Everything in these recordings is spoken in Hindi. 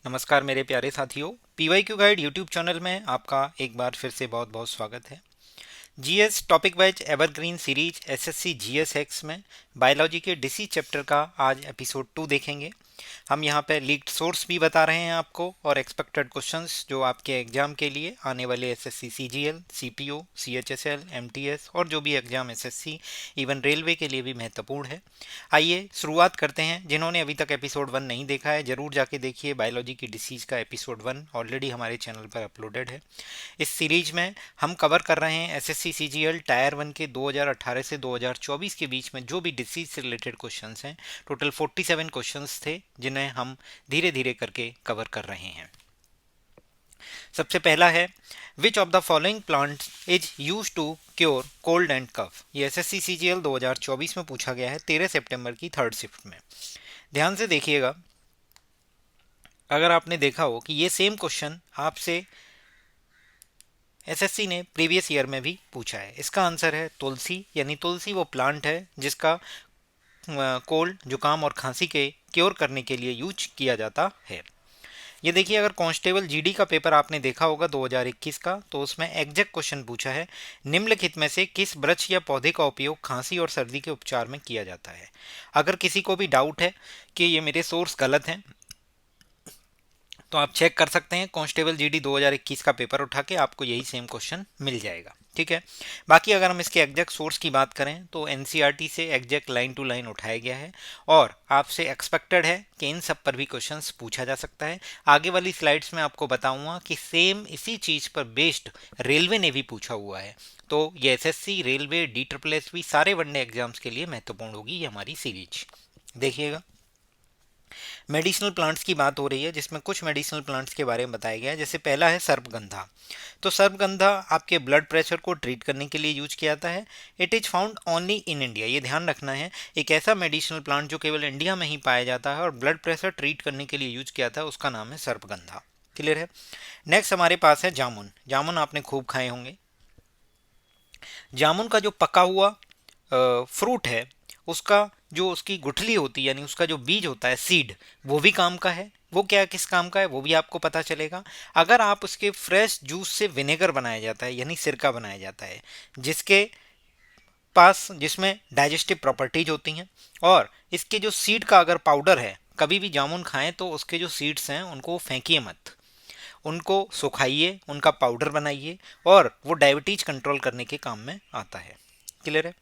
नमस्कार मेरे प्यारे साथियों। पीवाईक्यू गाइड यूट्यूब चैनल में आपका एक बार फिर से बहुत बहुत स्वागत है। GS topic wise evergreen series SSC GS x में बायोलॉजी के डिसीज चैप्टर का आज एपिसोड 2 देखेंगे। हम यहाँ पे लीक्ड सोर्स भी बता रहे हैं आपको और एक्सपेक्टेड क्वेश्चंस जो आपके एग्जाम के लिए आने वाले SSC CGL, CPO, CHSL, MTS और जो भी एग्जाम एसएससी इवन रेलवे के लिए भी महत्वपूर्ण है। आइए शुरुआत करते हैं। जिन्होंने अभी तक एपिसोड 1 नहीं देखा है जरूर जाके देखिए। बायोलॉजी की डिसीज का एपिसोड 1 ऑलरेडी हमारे चैनल पर अपलोडेड है। इस सीरीज में हम कवर कर रहे हैं एसएससी सीजीएल टायर 1 के 2018 से 2024 के बीच में जो भी डिसीज से रिलेटेड क्वेश्चंस हैं। टोटल 47 क्वेश्चंस थे जिन्हें हम धीरे धीरे करके कवर कर रहे हैं। सबसे पहला है, which of the following plant is use to cure cold and cough. ये एसएससी सीजीएल 2024 में पूछा गया है 13 सितंबर की थर्ड शिफ्ट में। ध्यान से देखिएगा। अगर आपने देखा हो कि ये सेम क्वेश्चन आपसे एसएससी ने प्रीवियस ईयर में भी पूछा है। इसका आंसर है तुलसी। यानी तुलसी वो प्लांट है जिसका कोल्ड, जुकाम और खांसी के क्योर करने के लिए यूज किया जाता है। ये देखिए, अगर कांस्टेबल जीडी का पेपर आपने देखा होगा 2021 का, तो उसमें एग्जैक्ट क्वेश्चन पूछा है, निम्नलिखित में से किस वृक्ष या पौधे का उपयोग खांसी और सर्दी के उपचार में किया जाता है। अगर किसी को भी डाउट है कि ये मेरे सोर्स गलत हैं तो आप चेक कर सकते हैं। कांस्टेबल जीडी 2021 का पेपर उठा के आपको यही सेम क्वेश्चन मिल जाएगा। ठीक है। बाकी अगर हम इसके एग्जैक्ट सोर्स की बात करें तो एनसीईआरटी से एग्जैक्ट लाइन टू लाइन उठाया गया है और आपसे एक्सपेक्टेड है कि इन सब पर भी क्वेश्चंस पूछा जा सकता है। आगे वाली स्लाइड्स में आपको बताऊंगा कि सेम इसी चीज पर बेस्ड रेलवे ने भी पूछा हुआ है। तो ये एसएससी, रेलवे, DSSB सारे वनडे एग्जाम्स के लिए महत्वपूर्ण होगी ये हमारी सीरीज। देखिएगा, मेडिसिनल प्लांट्स की बात हो रही है जिसमें कुछ मेडिसिनल प्लांट्स के बारे में बताया गया है। जैसे पहला है सर्पगंधा। तो सर्पगंधा आपके ब्लड प्रेशर को ट्रीट करने के लिए यूज किया जाता है। It is found only in India. ये ध्यान रखना है, एक ऐसा मेडिसिनल प्लांट जो केवल इंडिया में ही पाया जाता है और ब्लड प्रेशर ट्रीट करने के लिए यूज किया जाता है, उसका नाम है सर्पगंधा। क्लियर है। नेक्स्ट हमारे पास है जामुन। जामुन आपने खूब खाए होंगे। जामुन का जो पका हुआ फ्रूट है, उसका जो उसकी गुठली होती है यानी उसका जो बीज होता है, सीड, वो भी काम का है। वो क्या किस काम का है वो भी आपको पता चलेगा। अगर आप उसके फ्रेश जूस से विनेगर बनाया जाता है यानी सिरका बनाया जाता है जिसके पास जिसमें डाइजेस्टिव प्रॉपर्टीज होती हैं, और इसके जो सीड का अगर पाउडर है, कभी भी जामुन खाएं तो उसके जो सीड्स हैं उनको फेंकिए मत, उनको सुखाइए, उनका पाउडर बनाइए और वो डायबिटीज कंट्रोल करने के काम में आता है। क्लियर है।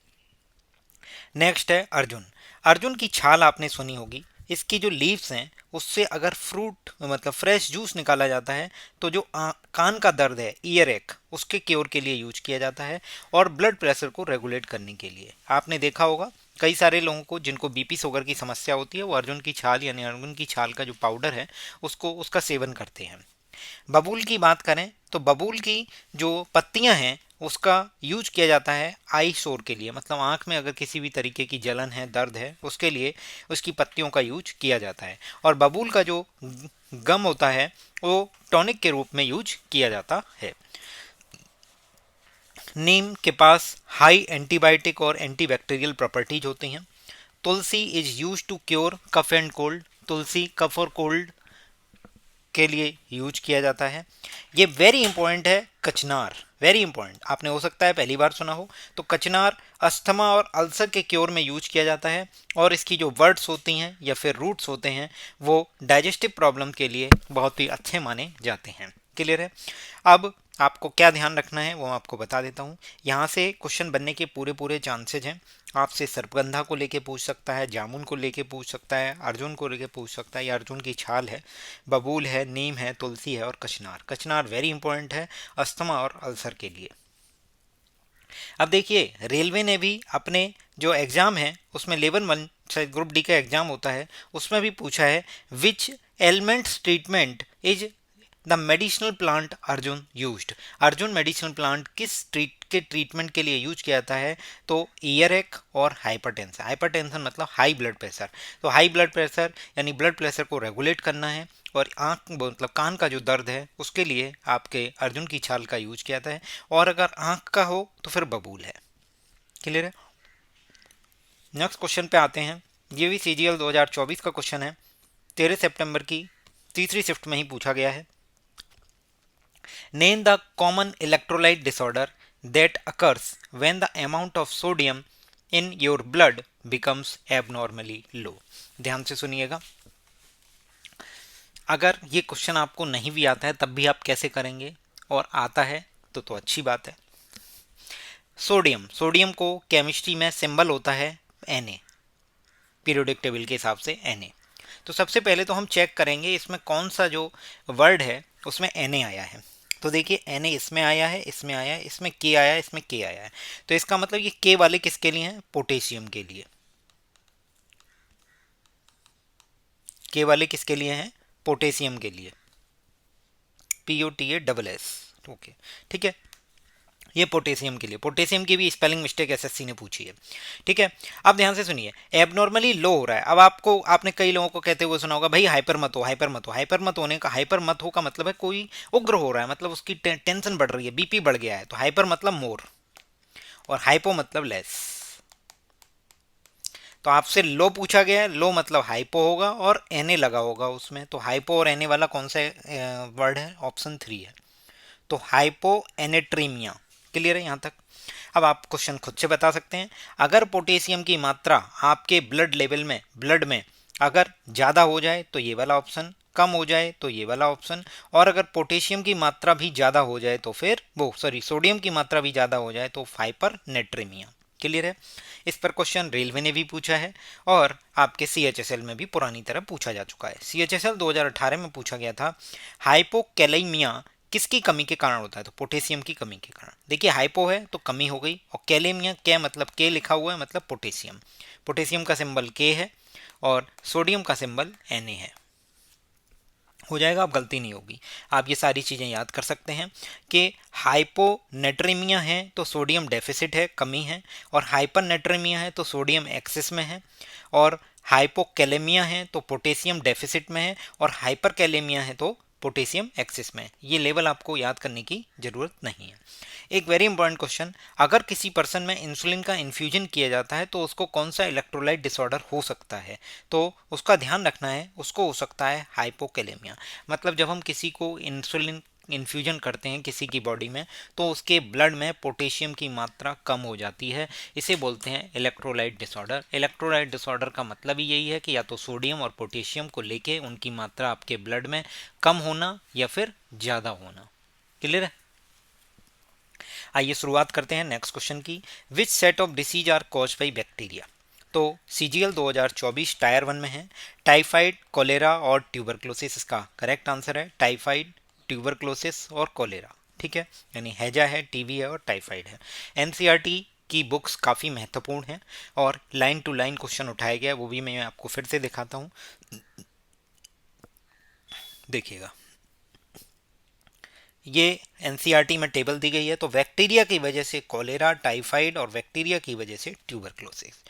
नेक्स्ट है अर्जुन। अर्जुन की छाल आपने सुनी होगी। इसकी जो लीव्स हैं उससे अगर फ्रूट मतलब फ्रेश जूस निकाला जाता है तो जो कान का दर्द है, ईयर एक, उसके क्योर के लिए यूज किया जाता है और ब्लड प्रेशर को रेगुलेट करने के लिए। आपने देखा होगा कई सारे लोगों को जिनको बीपी शुगर की समस्या होती है वो अर्जुन की छाल यानी अर्जुन की छाल का जो पाउडर है उसको उसका सेवन करते हैं। बबूल की बात करें तो बबूल की जो पत्तियां हैं उसका यूज किया जाता है आई सोर के लिए। मतलब आंख में अगर किसी भी तरीके की जलन है, दर्द है, उसके लिए उसकी पत्तियों का यूज किया जाता है। और बबूल का जो गम होता है वो टॉनिक के रूप में यूज किया जाता है। नीम के पास हाई एंटीबायोटिक और एंटीबैक्टीरियल प्रॉपर्टीज होती हैं। Tulsi is use to cure cough and cold. तुलसी कफ और कोल्ड के लिए यूज किया जाता है। ये वेरी इंपॉर्टेंट है कचनार। वेरी इंपॉर्टेंट, आपने हो सकता है पहली बार सुना हो। तो कचनार अस्थमा और अल्सर के क्योर में यूज किया जाता है और इसकी जो वर्ड्स होती हैं या फिर रूट्स होते हैं वो डाइजेस्टिव प्रॉब्लम के लिए बहुत ही अच्छे माने जाते हैं। क्लियर है। अब आपको क्या ध्यान रखना है वो मैं आपको बता देता हूँ। यहाँ से क्वेश्चन बनने के पूरे पूरे चांसेज हैं। आपसे सर्पगंधा को लेके पूछ सकता है, जामुन को लेके पूछ सकता है, अर्जुन को लेके पूछ सकता है, या अर्जुन की छाल है, बबूल है, नीम है, तुलसी है और कचनार। कचनार वेरी इंपॉर्टेंट है अस्थमा और अल्सर के लिए। अब देखिए, रेलवे ने भी अपने जो एग्जाम है उसमें लेवल 1 शायद ग्रुप डी का एग्जाम होता है, उसमें भी पूछा है विच elements treatment is the medicinal plant Arjun used. Arjun medicinal plant किस ट्रीटमेंट के लिए यूज किया जाता है। तो ईयर एक और हाइपरटेंशन। हाइपरटेंशन मतलब हाई ब्लड प्रेशर। तो हाई ब्लड प्रेशर यानी ब्लड प्रेशर को रेगुलेट करना है और आंख मतलब कान का जो दर्द है उसके लिए आपके अर्जुन की छाल का यूज किया जाता है। और अगर आंख का हो तो फिर बबूल है। क्लियर है। नेक्स्ट क्वेश्चन पे आते हैं। ये भी सीजीएल 2024 का क्वेश्चन है 13 सितंबर की तीसरी शिफ्ट में ही पूछा गया है। Name the common electrolyte disorder that occurs when the amount of sodium in your blood becomes abnormally low. ध्यान से सुनिएगा, अगर ये क्वेश्चन आपको नहीं भी आता है तब भी आप कैसे करेंगे, और आता है तो अच्छी बात है। सोडियम, सोडियम को केमिस्ट्री में सिंबल होता है Na, पीरियोडिक टेबल के हिसाब से Na। तो सबसे पहले तो हम चेक करेंगे इसमें कौन सा जो वर्ड है उसमें Na आया है। तो देखिए Na इसमें आया है, इसमें आया है, इसमें K आया है, इसमें K आया है। तो इसका मतलब ये K वाले किसके लिए हैं? पोटेशियम के लिए। K वाले किसके लिए हैं? पोटेशियम के लिए। POTA SS। ओके, ठीक है, ये पोटेशियम के लिए। पोटेशियम की भी स्पेलिंग मिस्टेक एसएससी ने पूछी है, ठीक है। अब ध्यान से सुनिए, एबनॉर्मली लो हो रहा है। अब आपने कई लोगों को कहते हुए सुना होगा, भाई हाइपर मत हो, हाइपर मत हो। हाइपर मत होने का, हाइपर मत हो का मतलब है कोई उग्र हो रहा है, मतलब उसकी टेंशन बढ़ रही है, बीपी बढ़ गया है। तो हाइपर मतलब मोर, और हाइपो मतलब लेस। तो आपसे लो पूछा गया है, लो मतलब हाइपो होगा और एनए लगा होगा उसमें। तो हाइपो और एनए वाला कौन सा वर्ड है? ऑप्शन 3 है। तो हाइपो एनेट्रीमिया। क्लियर है यहाँ तक? अब आप क्वेश्चन खुद से बता सकते हैं। अगर पोटेशियम की मात्रा आपके ब्लड लेवल में, ब्लड में अगर ज़्यादा हो जाए तो ये वाला ऑप्शन, कम हो जाए तो ये वाला ऑप्शन, और अगर पोटेशियम की मात्रा भी ज़्यादा हो जाए तो फिर सोडियम की मात्रा भी ज़्यादा हो जाए तो हाइपर नेट्रीमिया। क्लियर है? इस पर क्वेश्चन रेलवे ने भी पूछा है और आपके CHSL में भी पुरानी तरह पूछा जा चुका है। CHSL 2018 में पूछा गया था, हाइपोकैलेमिया किसकी कमी के कारण होता है? तो पोटेशियम की कमी के कारण। देखिए हाइपो है तो कमी हो गई, और कैलेमिया, क्या मतलब के लिखा हुआ है मतलब पोटेशियम। पोटेशियम का सिंबल के है और सोडियम का सिंबल Na है। हो जाएगा, अब गलती नहीं होगी। आप ये सारी चीज़ें याद कर सकते हैं कि हाइपोनेट्रीमिया है तो सोडियम डेफिसिट है, कमी है, और हाइपरनेट्रीमिया है तो सोडियम एक्सेस में है, और हाइपोकैलेमिया है तो पोटेशियम डेफिसिट में है, और हाइपरकैलेमिया है तो पोटेशियम एक्सेस में। ये लेवल आपको याद करने की ज़रूरत नहीं है। एक वेरी इंपॉर्टेंट क्वेश्चन, अगर किसी पर्सन में इंसुलिन का इन्फ्यूजन किया जाता है तो उसको कौन सा इलेक्ट्रोलाइट डिसऑर्डर हो सकता है? तो उसका ध्यान रखना है, उसको हो सकता है हाइपोकैलेमिया। मतलब जब हम किसी को इंसुलिन इन्फ्यूजन करते हैं किसी की बॉडी में तो उसके ब्लड में पोटेशियम की मात्रा कम हो जाती है, इसे बोलते हैं इलेक्ट्रोलाइट डिसऑर्डर। इलेक्ट्रोलाइट डिसऑर्डर का मतलब ही यही है कि या तो सोडियम और पोटेशियम को लेके उनकी मात्रा आपके ब्लड में कम होना या फिर ज़्यादा होना। क्लियर है? आइए शुरुआत करते हैं नेक्स्ट क्वेश्चन की। Which set of diseases are cause by bacteria? तो CGL 2024 टायर 1 में है, टाइफाइड, कोलेरा और ट्यूबरक्लोसिस इसका करेक्ट आंसर है। टाइफाइड, ट्यूबरक्लोसिस और कोलेरा, ठीक है, यानी हैजा है, टीबी है और टाइफाइड है। NCERT की बुक्स काफ़ी महत्वपूर्ण हैं और लाइन टू लाइन क्वेश्चन उठाया गया है, वो भी मैं आपको फिर से दिखाता हूँ, देखिएगा। ये NCERT में टेबल दी गई है। तो बैक्टीरिया की वजह से कोलेरा, टाइफाइड, और बैक्टीरिया की वजह से ट्यूबरक्लोसिस।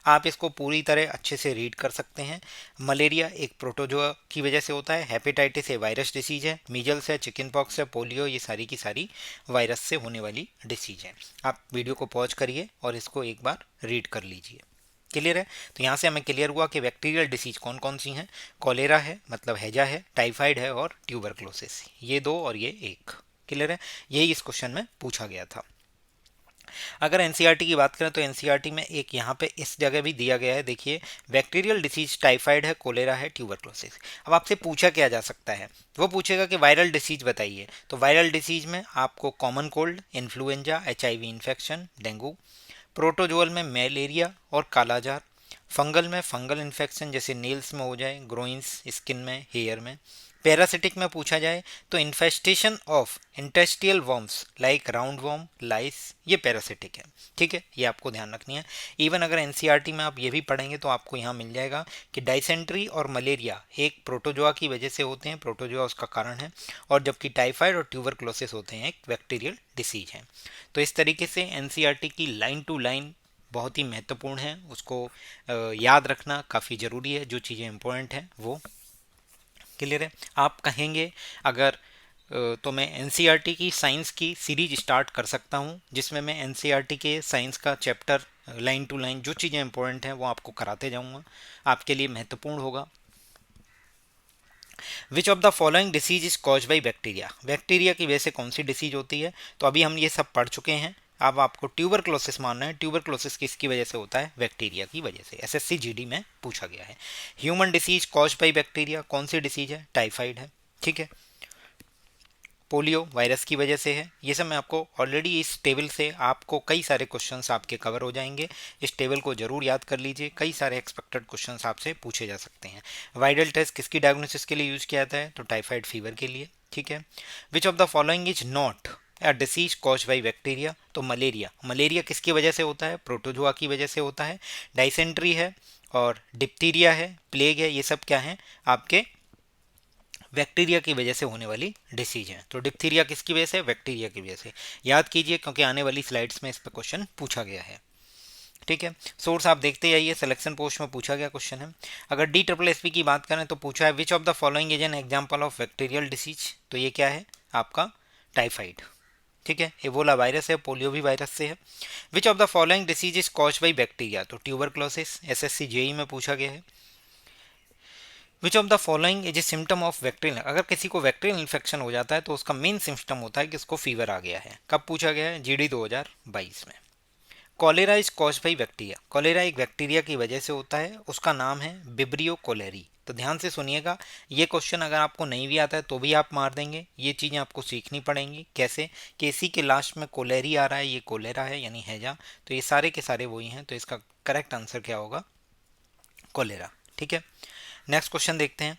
आप इसको पूरी तरह अच्छे से रीड कर सकते हैं। मलेरिया एक प्रोटोजोआ की वजह से होता है, हेपेटाइटिस ए वायरस डिसीज है, मीजल्स है, चिकन पॉक्स है, पोलियो, ये सारी की सारी वायरस से होने वाली डिसीज है। आप वीडियो को पॉज करिए और इसको एक बार रीड कर लीजिए। क्लियर है? तो यहाँ से हमें क्लियर हुआ कि बैक्टीरियल डिसीज कौन कौन सी हैं। कोलेरा है मतलब हैजा है, टाइफाइड है और ट्यूबरक्लोसिस, ये दो और ये एक। क्लियर है? यही इस क्वेश्चन में पूछा गया था। अगर NCERT की बात करें तो NCERT में एक यहाँ पे इस जगह भी दिया गया है, देखिए, बैक्टीरियल डिसीज टाइफाइड है, कोलेरा है, ट्यूबरक्लोसिस। अब आपसे पूछा क्या जा सकता है? वो पूछेगा कि वायरल डिसीज बताइए। तो वायरल डिसीज में आपको common cold, influenza, HIV infection, dengue, protozoal में मलेरिया और कालाजार, फंगल में फंगल इन्फेक्शन जैसे नेल्स में हो जाए, ग्रोइंस, स्किन में, हेयर में। पैरासिटिक में पूछा जाए तो infestation of intestinal worms like round worm, lice, ये पैरासिटिक है, ठीक है, ये आपको ध्यान रखनी है। इवन अगर NCERT में आप ये भी पढ़ेंगे तो आपको यहाँ मिल जाएगा कि डाइसेंट्री और मलेरिया एक प्रोटोजोआ की वजह से होते हैं, प्रोटोजोआ उसका कारण है, और जबकि टाइफाइड और ट्यूबरक्लोसिस होते हैं एक बैक्टीरियल डिसीज है। तो इस तरीके से NCERT की लाइन टू लाइन बहुत ही महत्वपूर्ण है, उसको याद रखना काफ़ी ज़रूरी है। जो चीज़ें इंपॉर्टेंट हैं वो। क्लियर है? आप कहेंगे अगर तो मैं NCERT की साइंस की सीरीज स्टार्ट कर सकता हूं, जिसमें मैं NCERT के साइंस का चैप्टर लाइन टू लाइन जो चीज़ें इंपॉर्टेंट हैं वो आपको कराते जाऊंगा, आपके लिए महत्वपूर्ण होगा। विच of the following disease is cause by bacteria, bacteria की वजह से कौन सी डिसीज होती है। तो अभी हम ये सब पढ़ चुके हैं, अब आपको ट्यूबरक्लोसिस मानना है। ट्यूबरक्लोसिस किसकी वजह से होता है, बैक्टीरिया की वजह से, एसएससी जीडी में पूछा गया है। Human disease cause by bacteria, कौन सी डिसीज है, टाइफाइड है, ठीक है। पोलियो वायरस की वजह से है। ये सब मैं आपको ऑलरेडी इस टेबल से आपको कई सारे क्वेश्चंस आपके कवर हो जाएंगे, इस टेबल को जरूर याद कर लीजिए, कई सारे एक्सपेक्टेड क्वेश्चंस आपसे पूछे जा सकते हैं। वाइरल टेस्ट किसकी डायग्नोसिस के लिए यूज किया जाता है, तो टाइफाइड फीवर के लिए, ठीक है। Which of the following is not a disease cause by bacteria, तो मलेरिया, मलेरिया किसकी वजह से होता है, प्रोटोजोआ की वजह से होता है। डाइसेंट्री है और डिप्थीरिया है, प्लेग है, ये सब क्या है, आपके बैक्टीरिया की वजह से होने वाली डिसीज है। तो डिप्थीरिया किसकी वजह से, बैक्टीरिया की वजह से, याद कीजिए क्योंकि आने वाली स्लाइड्स में इस पर क्वेश्चन पूछा गया है, ठीक है। सोर्स आप देखते जाइए, सिलेक्शन पोस्ट में पूछा गया क्वेश्चन है। अगर डी ट्रिपल एस पी की बात करें तो पूछा है which of the following is an example of bacterial disease, तो ये क्या है आपका टाइफाइड, ठीक है। एबोला वायरस है, पोलियो भी वायरस से है। Which of the following disease is cause by bacteria, तो ट्यूबरक्लोसिस, एसएससी जेई में पूछा गया है। Which of the following is a symptom of bacterial, अगर किसी को बैक्टीरियल इन्फेक्शन हो जाता है तो उसका मेन सिम्टम होता है कि उसको फीवर आ गया है। कब पूछा गया है, जीडी 2022 में। Cholera is cause by bacteria, cholera एक बैक्टीरिया की वजह से होता है, उसका नाम है विब्रियो कोलेरी। तो ध्यान से सुनिएगा, ये क्वेश्चन अगर आपको नहीं भी आता है तो भी आप मार देंगे, ये चीज़ें आपको सीखनी पड़ेंगी। कैसे कि इसी के लास्ट में कोलेरी आ रहा है, ये कोलेरा है यानी हैजा, तो ये सारे के सारे वही हैं, तो इसका करेक्ट आंसर क्या होगा, कोलेरा, ठीक है। नेक्स्ट क्वेश्चन देखते हैं,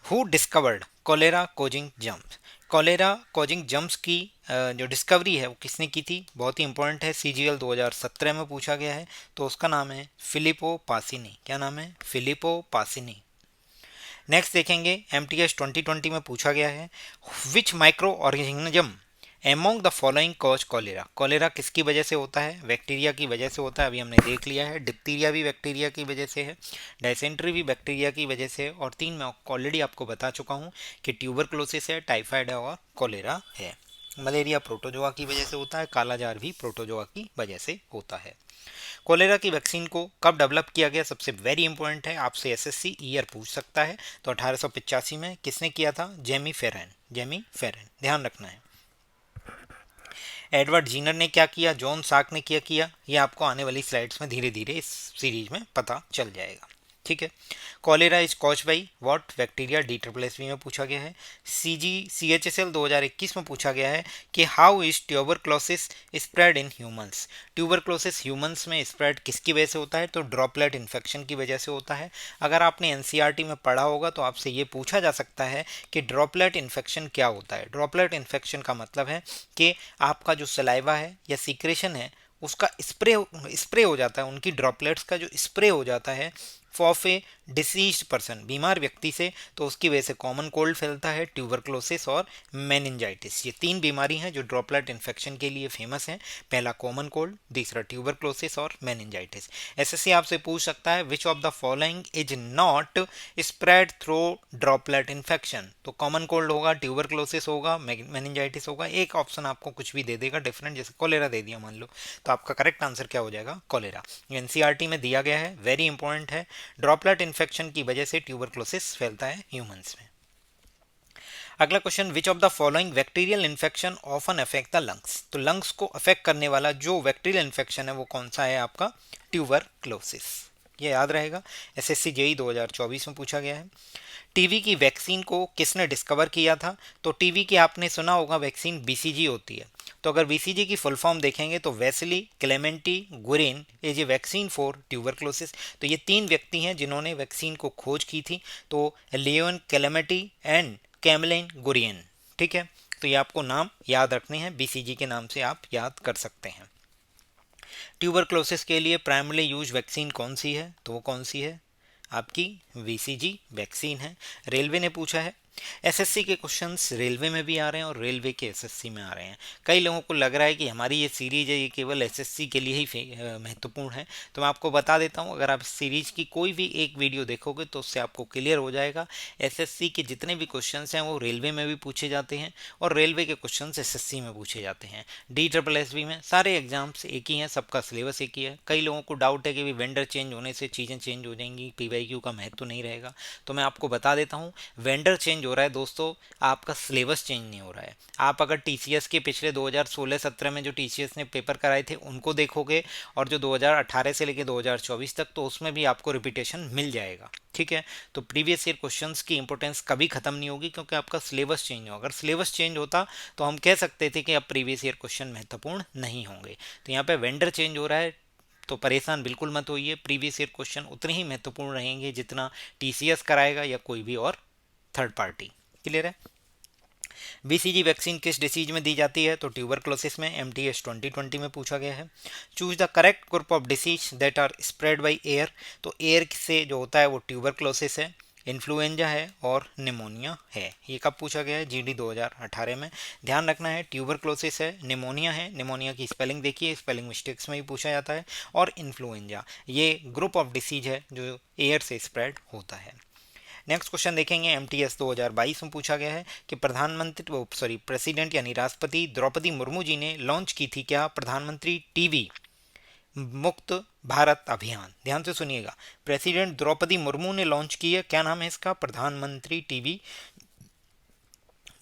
who discovered cholera causing germs, cholera causing germs की जो डिस्कवरी है वो किसने की थी, बहुत ही इंपॉर्टेंट है, सीजीएल 2017 में पूछा गया है। तो उसका नाम है फिलिपो पासिनी, क्या नाम है, फिलिपो पासिनी। नेक्स्ट देखेंगे, एमटीएस 2020 में पूछा गया है, which micro organism among the following cause cholera, cholera किसकी वजह से होता है, बैक्टीरिया की वजह से होता है, अभी हमने देख लिया है। डिप्थीरिया भी बैक्टीरिया की वजह से है, डायसेंट्री भी बैक्टीरिया की वजह से है, और तीन मैं ऑलरेडी आपको बता चुका हूँ कि ट्यूबरक्लोसिस है, टाइफाइड है और कॉलेरा है। मलेरिया प्रोटोजोआ की वजह से होता है, कालाजार भी प्रोटोजोआ की वजह से होता है। कोलेरा की वैक्सीन को कब डेवलप किया गया, सबसे वेरी इंपॉर्टेंट है, आपसे एसएससी ईयर पूछ सकता है। तो 1885 में किसने किया था, जेमी फेरन, जेमी फेरन, ध्यान रखना है। एडवर्ड जीनर ने क्या किया, जॉन साक ने क्या किया, ये आपको आने वाली स्लाइड्स में धीरे धीरे इस सीरीज में पता चल जाएगा, ठीक है। Cholera is cause by what bacteria, D triple S में पूछा गया है। CHSL 2021 में पूछा गया है कि how is tuberculosis spread in humans, tuberculosis humans में स्प्रेड किसकी वजह से होता है, तो ड्रॉपलेट इन्फेक्शन की वजह से होता है। अगर आपने एनसीईआरटी में पढ़ा होगा तो आपसे ये पूछा जा सकता है कि ड्रॉपलेट इन्फेक्शन क्या होता है। ड्रॉपलेट इन्फेक्शन का मतलब है कि आपका जो सलाइवा है या सीक्रेशन है उसका स्प्रे हो जाता है, उनकी ड्रॉपलेट्स का जो स्प्रे हो जाता है ऑफ ए डिसीज्ड पर्सन, बीमार व्यक्ति से, तो उसकी वजह से कॉमन कोल्ड फैलता है, ट्यूबरक्लोसिस और मेनिंजाइटिस। ये तीन बीमारी हैं जो ड्रॉपलेट इन्फेक्शन के लिए फेमस हैं, पहला कॉमन कोल्ड, दूसरा ट्यूबरक्लोसिस और मेनिंजाइटिस। एसएससी आपसे पूछ सकता है which of the following is not spread through droplet infection, तो कॉमन कोल्ड होगा, ट्यूबरक्लोसिस होगा, मेनिंजाइटिस होगा, एक ऑप्शन आपको कुछ भी दे देगा डिफरेंट, जैसे कोलेरा दे दिया मान लो, तो आपका करेक्ट आंसर क्या हो जाएगा, कोलेरा। एनसीईआरटी में दिया गया है, वेरी इंपॉर्टेंट है, ड्रॉपलेट इन्फेक्शन की वजह से ट्यूबरक्लोसिस फैलता है ह्यूमंस में। अगला question, which of the following bacterial infection often affect the lungs, तो लंग्स को अफेक्ट करने वाला जो बैक्टीरियल इन्फेक्शन है वो कौन सा है, आपका ट्यूबरक्लोसिस, ये याद रहेगा। एसएससी जेई 2024 में पूछा गया है। टीवी की वैक्सीन को किसने डिस्कवर किया था, तो टीवी की आपने सुना होगा वैक्सीन बीसीजी होती है, तो अगर बीसीजी की फुल फॉर्म देखेंगे तो bacille Calmette Guerin is a vaccine for tuberculosis. तो ये तीन व्यक्ति हैं जिन्होंने वैक्सीन को खोज की थी, तो लियोन क्लेमेंटी एंड कैमलिन गुरियन, ठीक है। तो ये आपको नाम याद रखने हैं, बीसीजी के नाम से आप याद कर सकते हैं। ट्यूबरक्लोसिस के लिए प्राइमरी यूज वैक्सीन कौन सी है, तो वो कौन सी है, आपकी बीसीजी वैक्सीन है। रेलवे ने पूछा है, एसएससी के क्वेश्चंस रेलवे में भी आ रहे हैं और रेलवे के एसएससी में आ रहे हैं। कई लोगों को लग रहा है कि हमारी ये सीरीज है ये केवल एसएससी के लिए ही महत्वपूर्ण है, तो मैं आपको बता देता हूँ, अगर आप इस सीरीज की कोई भी एक वीडियो देखोगे तो उससे आपको क्लियर हो जाएगा एसएससी के जितने भी क्वेश्चंस हैं वो रेलवे में भी पूछे जाते हैं और रेलवे के क्वेश्चंस एसएससी में पूछे जाते हैं। डी ट्रिपल एस बी में सारे एग्जाम्स एक ही हैं, सबका सिलेबस एक ही है। कई लोगों को डाउट है कि वेंडर चेंज होने से चीज़ें चेंज हो जाएंगी, पीवाईक्यू का महत्व नहीं रहेगा, तो मैं आपको बता देता हूँ वेंडर चेंज चेंज हो रहा है दोस्तों, आपका सिलेबस चेंज नहीं हो रहा है। आप अगर टीसीएस के पिछले 2016-17 में जो टीसीएस ने पेपर कराए थे उनको देखोगे और जो 2018 से लेकर 2024 तक, तो उसमें भी आपको रिपीटेशन मिल जाएगा। ठीक है, तो प्रीवियस ईयर क्वेश्चंस की इंपॉर्टेंस कभी खत्म नहीं होगी क्योंकि आपका सिलेबस चेंज होगा। अगर सिलेबस चेंज होता तो हम कह सकते थे कि अब प्रीवियस ईयर क्वेश्चन महत्वपूर्ण नहीं होंगे। तो यहाँ पे वेंडर चेंज हो रहा है तो परेशान बिल्कुल मत होइए, प्रीवियस ईयर क्वेश्चन उतने ही महत्वपूर्ण रहेंगे जितना टीसीएस कराएगा या कोई भी और थर्ड पार्टी। क्लियर है। बीसीजी वैक्सीन किस डिसीज में दी जाती है, तो ट्यूबरक्लोसिस में। एमटीएस 2020 में पूछा गया है। Choose the correct group of disease that are spread by air, तो एयर से जो होता है वो ट्यूबरक्लोसिस है, इन्फ्लुएंजा है और निमोनिया है। ये कब पूछा गया है, जीडी 2018 में। ध्यान रखना है ट्यूबरक्लोसिस है, निमोनिया है, निमोनिया की स्पेलिंग देखिए, स्पेलिंग मिस्टेक्स में भी पूछा जाता है, और इन्फ्लुएंजा ये ग्रुप ऑफ डिसीज है जो एयर से स्प्रेड होता है। नेक्स्ट क्वेश्चन देखेंगे, एमटीएस 2022 में पूछा गया है कि प्रेसिडेंट यानी राष्ट्रपति द्रौपदी मुर्मू जी ने लॉन्च की थी क्या, प्रधानमंत्री टीवी मुक्त भारत अभियान। ध्यान से सुनिएगा, प्रेसिडेंट द्रौपदी मुर्मू ने लॉन्च की है, क्या नाम है इसका, प्रधानमंत्री टीवी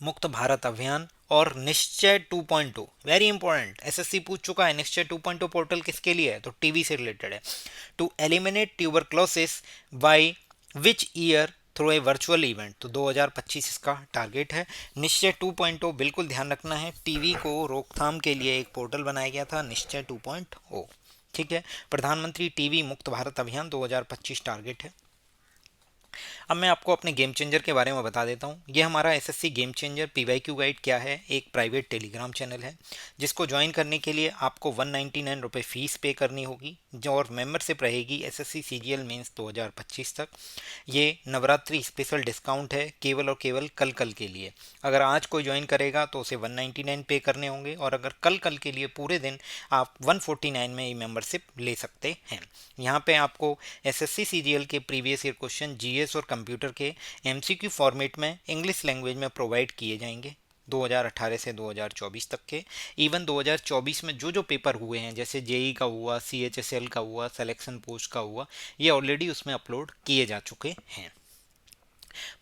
मुक्त भारत अभियान। और निश्चय 2.0 वेरी इंपॉर्टेंट, एसएससी पूछ चुका है, निश्चय 2.0 पोर्टल किसके लिए है, तो टीबी से रिलेटेड है। To eliminate tuberculosis by which year through a virtual event, तो 2025 इसका टारगेट है। निश्चय 2.0 बिल्कुल ध्यान रखना है, टीवी को रोकथाम के लिए एक पोर्टल बनाया गया था, निश्चय 2.0। ठीक है, प्रधानमंत्री टीवी मुक्त भारत अभियान 2025 टारगेट है। अब मैं आपको अपने गेम चेंजर के बारे में बता देता हूँ। ये हमारा SSC game changer PYQ guide क्या है, एक प्राइवेट टेलीग्राम चैनल है जिसको ज्वाइन करने के लिए आपको 199 रुपये फीस पे करनी होगी, जो और मेंबरशिप रहेगी एसएससी सीजीएल मेंस 2025 तक। ये नवरात्रि स्पेशल डिस्काउंट है केवल और केवल कल कल के लिए। अगर आज कोई ज्वाइन करेगा तो उसे 199 पे करने होंगे, और अगर कल कल के लिए पूरे दिन आप 149 में ये मेंबरशिप ले सकते हैं। यहाँ पे आपको एसएससी सीजीएल के प्रीवियस ईयर क्वेश्चन जीएस और कंप्यूटर के एमसीक्यू फॉर्मेट में इंग्लिश लैंग्वेज में प्रोवाइड किए जाएंगे 2018 से 2024 तक के। इवन 2024 में जो जो पेपर हुए हैं, जैसे जेई का हुआ, सीएचएसएल का हुआ, सिलेक्शन पोस्ट का हुआ, ये ऑलरेडी उसमें अपलोड किए जा चुके हैं।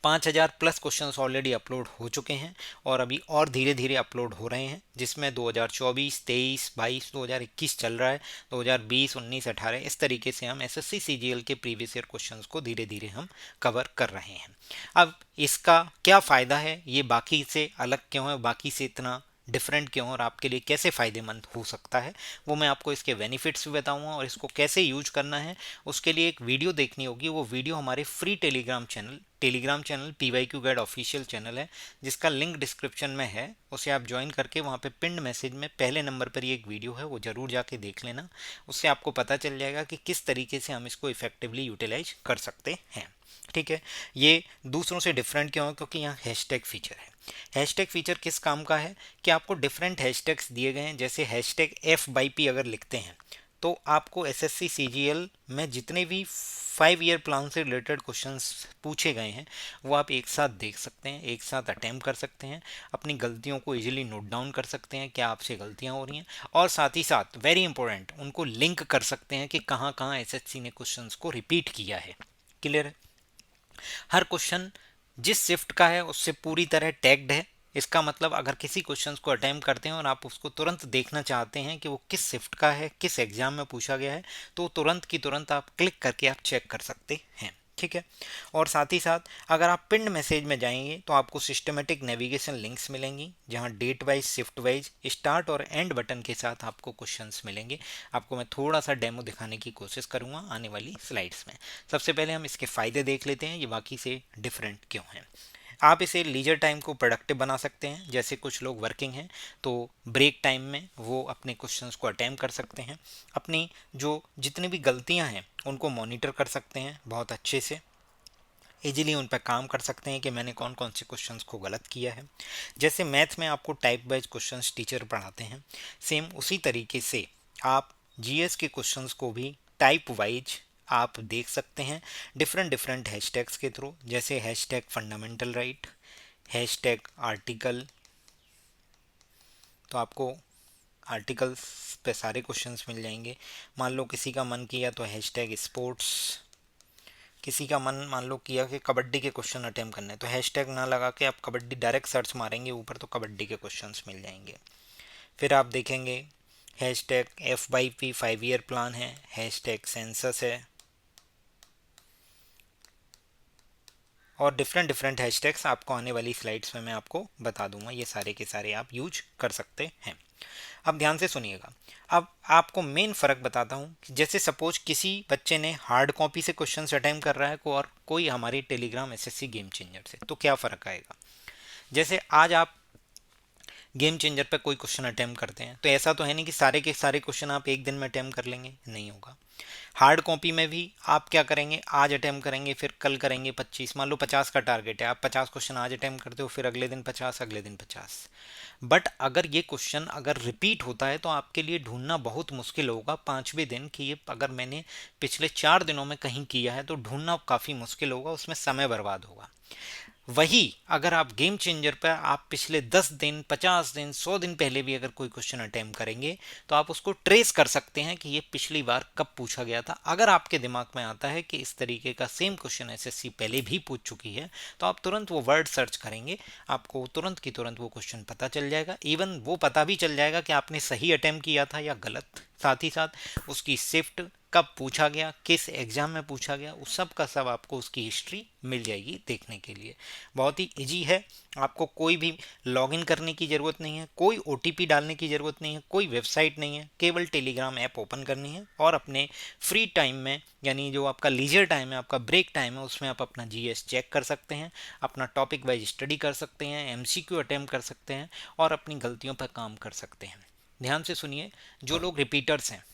5000 प्लस क्वेश्चंस ऑलरेडी अपलोड हो चुके हैं और अभी और धीरे धीरे अपलोड हो रहे हैं, जिसमें 2024, 23, 22, 2021 चल रहा है, 2020, 19, 18 इस तरीके से हम एसएससी सीजीएल के प्रीवियस ईयर क्वेश्चंस को धीरे धीरे हम कवर कर रहे हैं। अब इसका क्या फ़ायदा है, ये बाकी से अलग क्यों है, बाकी से इतना डिफरेंट क्यों और आपके लिए कैसे फ़ायदेमंद हो सकता है, वो मैं आपको इसके बेनिफिट्स भी बताऊंगा और इसको कैसे यूज करना है उसके लिए एक वीडियो देखनी होगी। वो वीडियो हमारे free Telegram channel PYQ guide official channel है, जिसका लिंक डिस्क्रिप्शन में है, उसे आप ज्वाइन करके वहाँ पे पिंड मैसेज में पहले नंबर पर ये एक वीडियो है, वो ज़रूर जाके देख लेना। उससे आपको पता चल जाएगा कि किस तरीके से हम इसको इफेक्टिवली यूटिलाइज कर सकते हैं। ठीक है, ये दूसरों से डिफरेंट क्यों है, क्योंकि यहाँ हैशटैग फीचर है। हैशटैग फीचर किस काम का है कि आपको डिफरेंट हैशटैग्स दिए गए हैं, जैसे हैशटैग F/P अगर लिखते हैं तो आपको एसएससी सीजीएल में जितने भी 5 ईयर प्लान से रिलेटेड क्वेश्चंस पूछे गए हैं वो आप एक साथ देख सकते हैं, एक साथ अटेम्प्ट कर सकते हैं, अपनी गलतियों को इजीली नोट डाउन कर सकते हैं, क्या आपसे गलतियां हो रही हैं, और साथ ही साथ वेरी इंपॉर्टेंट उनको लिंक कर सकते हैं कि कहाँ कहाँ एसएससी ने क्वेश्चंस को रिपीट किया है। क्लियर है, हर क्वेश्चन जिस शिफ्ट का है उससे पूरी तरह टैग्ड है। इसका मतलब अगर किसी क्वेश्चन को अटेम्प्ट करते हैं और आप उसको तुरंत देखना चाहते हैं कि वो किस शिफ्ट का है, किस एग्जाम में पूछा गया है, तो तुरंत की तुरंत आप क्लिक करके आप चेक कर सकते हैं। ठीक है, और साथ ही साथ अगर आप पिंड मैसेज में जाएंगे तो आपको सिस्टमेटिक नेविगेशन लिंक्स मिलेंगी, जहां date wise, shift wise, start और एंड बटन के साथ आपको क्वेश्चंस मिलेंगे। आपको मैं थोड़ा सा डेमो दिखाने की कोशिश करूंगा आने वाली स्लाइड्स में। सबसे पहले हम इसके फ़ायदे देख लेते हैं, ये बाकी से डिफरेंट क्यों हैं। आप इसे लीजर टाइम को प्रोडक्टिव बना सकते हैं, जैसे कुछ लोग वर्किंग हैं तो ब्रेक टाइम में वो अपने क्वेश्चंस को अटेम्प्ट कर सकते हैं, अपनी जो जितनी भी गलतियां हैं उनको मॉनिटर कर सकते हैं, बहुत अच्छे से इजीली उन पर काम कर सकते हैं कि मैंने कौन कौन से क्वेश्चंस को गलत किया है। जैसे मैथ में आपको टाइप वाइज क्वेश्चंस टीचर पढ़ाते हैं, सेम उसी तरीके से आप जीएस के क्वेश्चंस को भी टाइप वाइज आप देख सकते हैं डिफरेंट डिफरेंट हैशटैग्स के थ्रू, जैसे hashtag fundamental right, hashtag article, तो आपको आर्टिकल्स पे सारे क्वेश्चंस मिल जाएंगे। मान लो किसी का मन किया तो हैशटैग स्पोर्ट्स, किसी का मन मान लो किया कि कबड्डी के क्वेश्चन अटेम्प्ट करने, तो हैशटैग ना लगा के आप कबड्डी डायरेक्ट सर्च मारेंगे ऊपर तो कबड्डी के क्वेश्चंस मिल जाएंगे। फिर आप देखेंगे हैशटैग FYP 5 ईयर प्लान है, हैशटैग सेंसस है, और डिफरेंट डिफरेंट हैशटैग्स आपको आने वाली स्लाइड्स में मैं आपको बता दूंगा, ये सारे के सारे आप यूज कर सकते हैं। अब ध्यान से सुनिएगा, अब आपको मेन फ़र्क बताता हूँ कि जैसे सपोज किसी बच्चे ने हार्ड कॉपी से क्वेश्चन अटेम्प्ट कर रहा है और कोई हमारी टेलीग्राम SSC गेम चेंजर से, तो क्या फ़र्क आएगा। जैसे आज आप गेम चेंजर पे कोई क्वेश्चन अटेम्प्ट करते हैं तो ऐसा तो है नहीं कि सारे के सारे क्वेश्चन आप एक दिन में अटेम्प्ट कर लेंगे, नहीं होगा। हार्ड कॉपी में भी आप क्या करेंगे, आज अटेम्प्ट करेंगे फिर कल करेंगे 25, मान लो 50 का टारगेट है, आप 50 क्वेश्चन आज अटेम्प्ट करते हो, फिर अगले दिन 50, अगले दिन 50। बट अगर ये क्वेश्चन अगर रिपीट होता है तो आपके लिए ढूंढना बहुत मुश्किल होगा 5वें दिन कि ये अगर मैंने पिछले 4 दिनों में कहीं किया है तो ढूंढना काफ़ी मुश्किल होगा, उसमें समय बर्बाद होगा। वही अगर आप गेम चेंजर पर आप पिछले 10 दिन 50 दिन 100 दिन पहले भी अगर कोई क्वेश्चन अटेम्प्ट करेंगे तो आप उसको ट्रेस कर सकते हैं कि ये पिछली बार कब पूछा गया था। अगर आपके दिमाग में आता है कि इस तरीके का सेम क्वेश्चन SSC पहले भी पूछ चुकी है तो आप तुरंत वो वर्ड सर्च करेंगे, आपको तुरंत की तुरंत वो क्वेश्चन पता चल जाएगा। इवन वो पता भी चल जाएगा कि आपने सही अटेम्प्ट किया था या गलत, साथ ही साथ उसकी शिफ्ट कब पूछा गया, किस एग्जाम में पूछा गया, उस सब का सब आपको उसकी हिस्ट्री मिल जाएगी देखने के लिए। बहुत ही इजी है, आपको कोई भी लॉगिन करने की ज़रूरत नहीं है, कोई OTP डालने की ज़रूरत नहीं है, कोई वेबसाइट नहीं है, केवल टेलीग्राम ऐप ओपन करनी है और अपने फ्री टाइम में यानी जो आपका लीजर टाइम है, आपका ब्रेक टाइम है, उसमें आप अपना GS चेक कर सकते हैं, अपना टॉपिक वाइज स्टडी कर सकते हैं, MCQ अटेम्प्ट कर सकते हैं और अपनी गलतियों पर काम कर सकते हैं। ध्यान से सुनिए, जो लोग रिपीटर्स हैं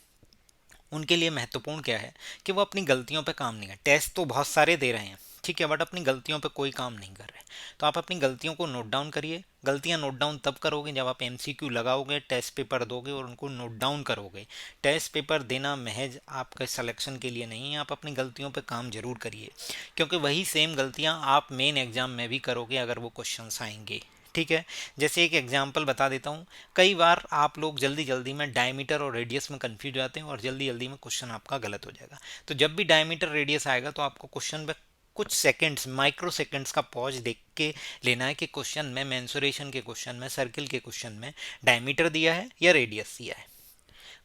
उनके लिए महत्वपूर्ण क्या है कि वो अपनी गलतियों पे काम नहीं कर, टेस्ट तो बहुत सारे दे रहे हैं ठीक है, बट अपनी गलतियों पे कोई काम नहीं कर रहे। तो आप अपनी गलतियों को नोट डाउन करिए। गलतियां नोट डाउन तब करोगे जब आप MCQ लगाओगे, टेस्ट पेपर दोगे और उनको नोट डाउन करोगे। टेस्ट पेपर देना महज आपके सिलेक्शन के लिए नहीं है, आप अपनी गलतियों पे काम जरूर करिए, क्योंकि वही सेम गलतियां आप मेन एग्जाम में भी करोगे अगर वो क्वेश्चंस आएंगे। ठीक है, जैसे एक एग्जांपल बता देता हूँ, कई बार आप लोग जल्दी जल्दी में डायमीटर और रेडियस में कंफ्यूज हो जाते हैं और जल्दी जल्दी में क्वेश्चन आपका गलत हो जाएगा। तो जब भी डायमीटर रेडियस आएगा तो आपको क्वेश्चन में कुछ सेकंड्स माइक्रो सेकंड्स का पॉज देख के लेना है कि क्वेश्चन में मेंसुरेशन के क्वेश्चन में सर्किल के क्वेश्चन में डायमीटर दिया है या रेडियस दिया है,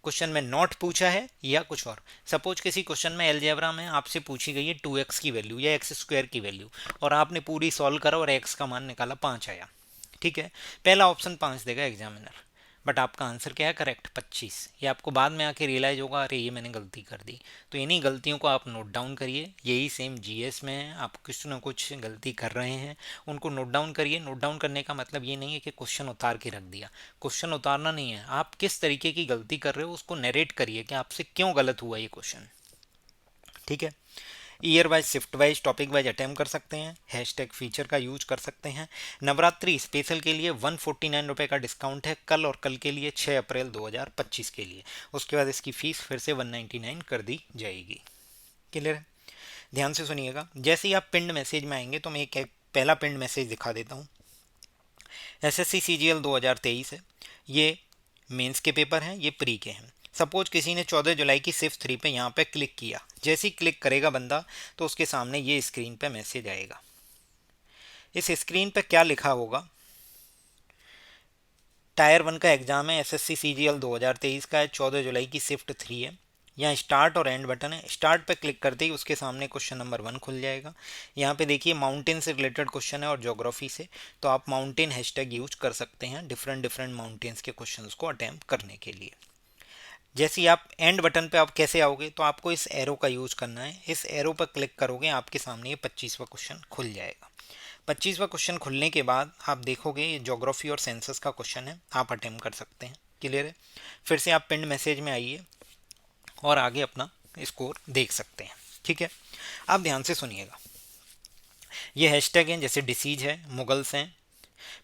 क्वेश्चन में नॉट पूछा है या कुछ और। सपोज किसी क्वेश्चन में अलजेब्रा में आपसे पूछी गई है 2x की वैल्यू या x² की वैल्यू और आपने पूरी सॉल्व करा और x का मान निकाला 5 आया, ठीक है, पहला ऑप्शन 5 देगा एग्जामिनर, बट आपका आंसर क्या है करेक्ट 25। ये आपको बाद में आके रियलाइज होगा अरे ये मैंने गलती कर दी। तो इन्हीं गलतियों को आप नोट डाउन करिए, यही सेम GS में है, आप कुछ ना कुछ गलती कर रहे हैं उनको नोट डाउन करिए। नोट डाउन करने का मतलब ये नहीं है कि क्वेश्चन उतार के रख दिया, क्वेश्चन उतारना नहीं है, आप किस तरीके की गलती कर रहे हो उसको नरेट करिए कि आपसे क्यों गलत हुआ ये क्वेश्चन। ठीक है, year wise shift wise topic wise attempt कर सकते हैं, हैशटैग फीचर का यूज कर सकते हैं। नवरात्रि स्पेशल के लिए 149 रुपये का डिस्काउंट है कल और कल के लिए 6 अप्रैल 2025 के लिए, उसके बाद इसकी फ़ीस फिर से 199 कर दी जाएगी। क्लियर है, ध्यान से सुनिएगा। जैसे ही आप पिंड मैसेज में आएंगे तो मैं एक पहला पिंड मैसेज दिखा देता हूँ। SSC CGL 2023 है, ये मेंस के पेपर हैं, ये प्री के हैं। सपोज किसी ने 14 जुलाई की सिर्फ 3 पे यहाँ पे क्लिक किया, जैसे ही क्लिक करेगा बंदा तो उसके सामने ये स्क्रीन पे मैसेज आएगा। इस स्क्रीन पे क्या लिखा होगा, टायर 1 का एग्जाम है, SSC CGL 2023 का है, 14 जुलाई की शिफ्ट 3 है। यहाँ स्टार्ट और एंड बटन है, स्टार्ट पे क्लिक करते ही उसके सामने क्वेश्चन नंबर 1 खुल जाएगा। यहाँ पे देखिए माउंटेन से रिलेटेड क्वेश्चन है और ज्योग्राफी से, तो आप माउंटेन हैशटैग यूज कर सकते हैं डिफरेंट डिफरेंट माउंटेन्स के क्वेश्चंस को अटेम्प्ट करने के लिए। जैसे ही आप एंड बटन पे आप कैसे आओगे, तो आपको इस एरो का यूज करना है, इस एरो पर क्लिक करोगे आपके सामने ये 25वां क्वेश्चन खुल जाएगा। 25वां क्वेश्चन खुलने के बाद आप देखोगे ये ज्योग्राफी और सेंसस का क्वेश्चन है, आप अटेम्प्ट कर सकते हैं। क्लियर है, फिर से आप पिंड मैसेज में आइए और आगे अपना स्कोर देख सकते हैं। ठीक है, आप ध्यान से सुनिएगा, ये हैशटैग हैं जैसे डिसीज है, मुगल्स हैं,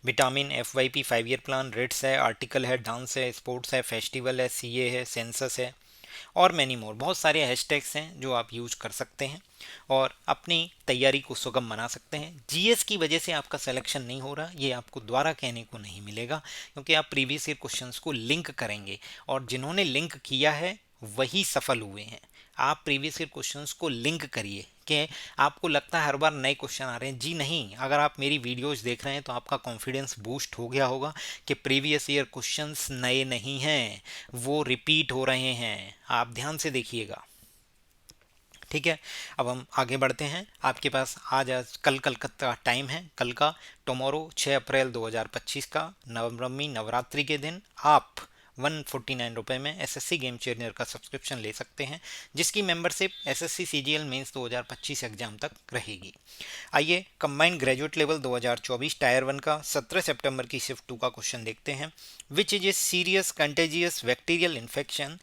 vitamin, FYP 5 year plan, writs है, आर्टिकल है, डांस है, स्पोर्ट्स है, फेस्टिवल है, CA है, सेंसस है और मैनी मोर। बहुत सारे हैशटैग्स हैं जो आप यूज कर सकते हैं और अपनी तैयारी को सुगम बना सकते हैं। GS की वजह से आपका सिलेक्शन नहीं हो रहा, ये आपको दोबारा कहने को नहीं मिलेगा, क्योंकि आप प्रीवियस ईयर क्वेश्चंस को लिंक करेंगे और जिन्होंने लिंक किया है वही सफल हुए हैं। आप प्रीवियस ईयर क्वेश्चंस को लिंक करिए। कि आपको लगता है हर बार नए क्वेश्चन आ रहे हैं, जी नहीं, अगर आप मेरी वीडियोस देख रहे हैं तो आपका कॉन्फिडेंस बूस्ट हो गया होगा कि प्रीवियस ईयर क्वेश्चंस नए नहीं हैं, वो रिपीट हो रहे हैं। आप ध्यान से देखिएगा, ठीक है। अब हम आगे बढ़ते हैं। आपके पास आज कल का टाइम है, कल का टुमारो 6 अप्रैल 2025 का नवमी नवरात्रि के दिन आप 149 रुपये में एसएससी गेम चेंजर का सब्सक्रिप्शन ले सकते हैं, जिसकी membership SSC CGL mains 2025 exam तक रहेगी। आइए कंबाइंड ग्रेजुएट लेवल 2024 टायर 1 का 17 सितंबर की शिफ्ट 2 का क्वेश्चन देखते हैं। Which is a serious contagious bacterial infection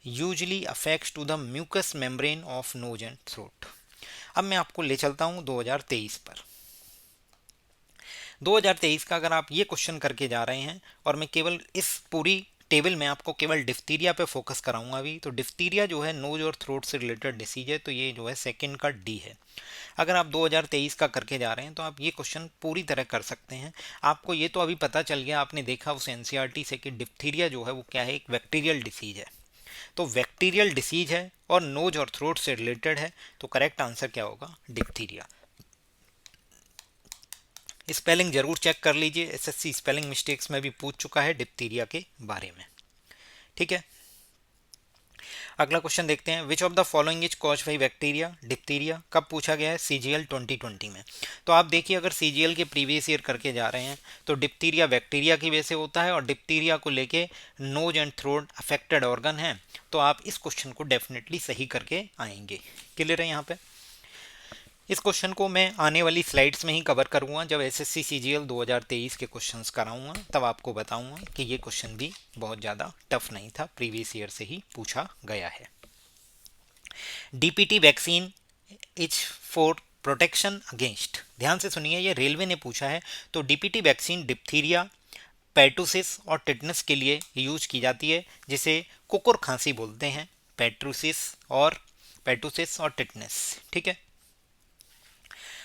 usually affects to the mucous membrane of nose and throat. अब मैं आपको ले चलता हूं 2023 पर। 2023 का अगर आप ये क्वेश्चन करके जा रहे हैं, और मैं केवल इस पूरी टेबल में आपको केवल डिफ्थीरिया पे फोकस कराऊंगा अभी, तो डिफ्थीरिया जो है नोज और थ्रोट से रिलेटेड डिसीज है, तो ये जो है सेकंड का डी है। अगर आप 2023 का करके जा रहे हैं तो आप ये क्वेश्चन पूरी तरह कर सकते हैं। आपको ये तो अभी पता चल गया, आपने देखा उस एनसीईआरटी से कि डिफ्थीरिया जो है वो क्या है, एक बैक्टीरियल डिसीज है। तो बैक्टीरियल डिसीज है और नोज और थ्रोट से रिलेटेड है, तो करेक्ट आंसर क्या होगा, डिप्थीरिया। स्पेलिंग जरूर चेक कर लीजिए, एसएससी स्पेलिंग मिस्टेक्स में भी पूछ चुका है डिप्थीरिया के बारे में, ठीक है। अगला क्वेश्चन देखते हैं। विच of the following is cause by bacteria, diphtheria. कब पूछा गया है, सीजीएल 2020 में। तो आप देखिए, अगर सीजीएल के प्रीवियस ईयर करके जा रहे हैं तो डिप्थीरिया बैक्टीरिया की वजह से होता है, और डिप्थीरिया को लेके nose and throat affected organ है, तो आप इस क्वेश्चन को डेफिनेटली सही करके आएंगे। क्लियर है यहाँ पे। इस क्वेश्चन को मैं आने वाली स्लाइड्स में ही कवर करूंगा, जब एसएससी सीजीएल 2023 के क्वेश्चंस कराऊंगा तब आपको बताऊंगा कि ये क्वेश्चन भी बहुत ज़्यादा टफ नहीं था, प्रीवियस ईयर से ही पूछा गया है। DPT vaccine is for protection against, ध्यान से सुनिए, ये रेलवे ने पूछा है। तो डीपीटी वैक्सीन डिप्थीरिया, पेटुसिस और टिटनस के लिए यूज की जाती है, जिसे कुकुर खांसी बोलते हैं, पेटुसिस और टिटनस, ठीक है।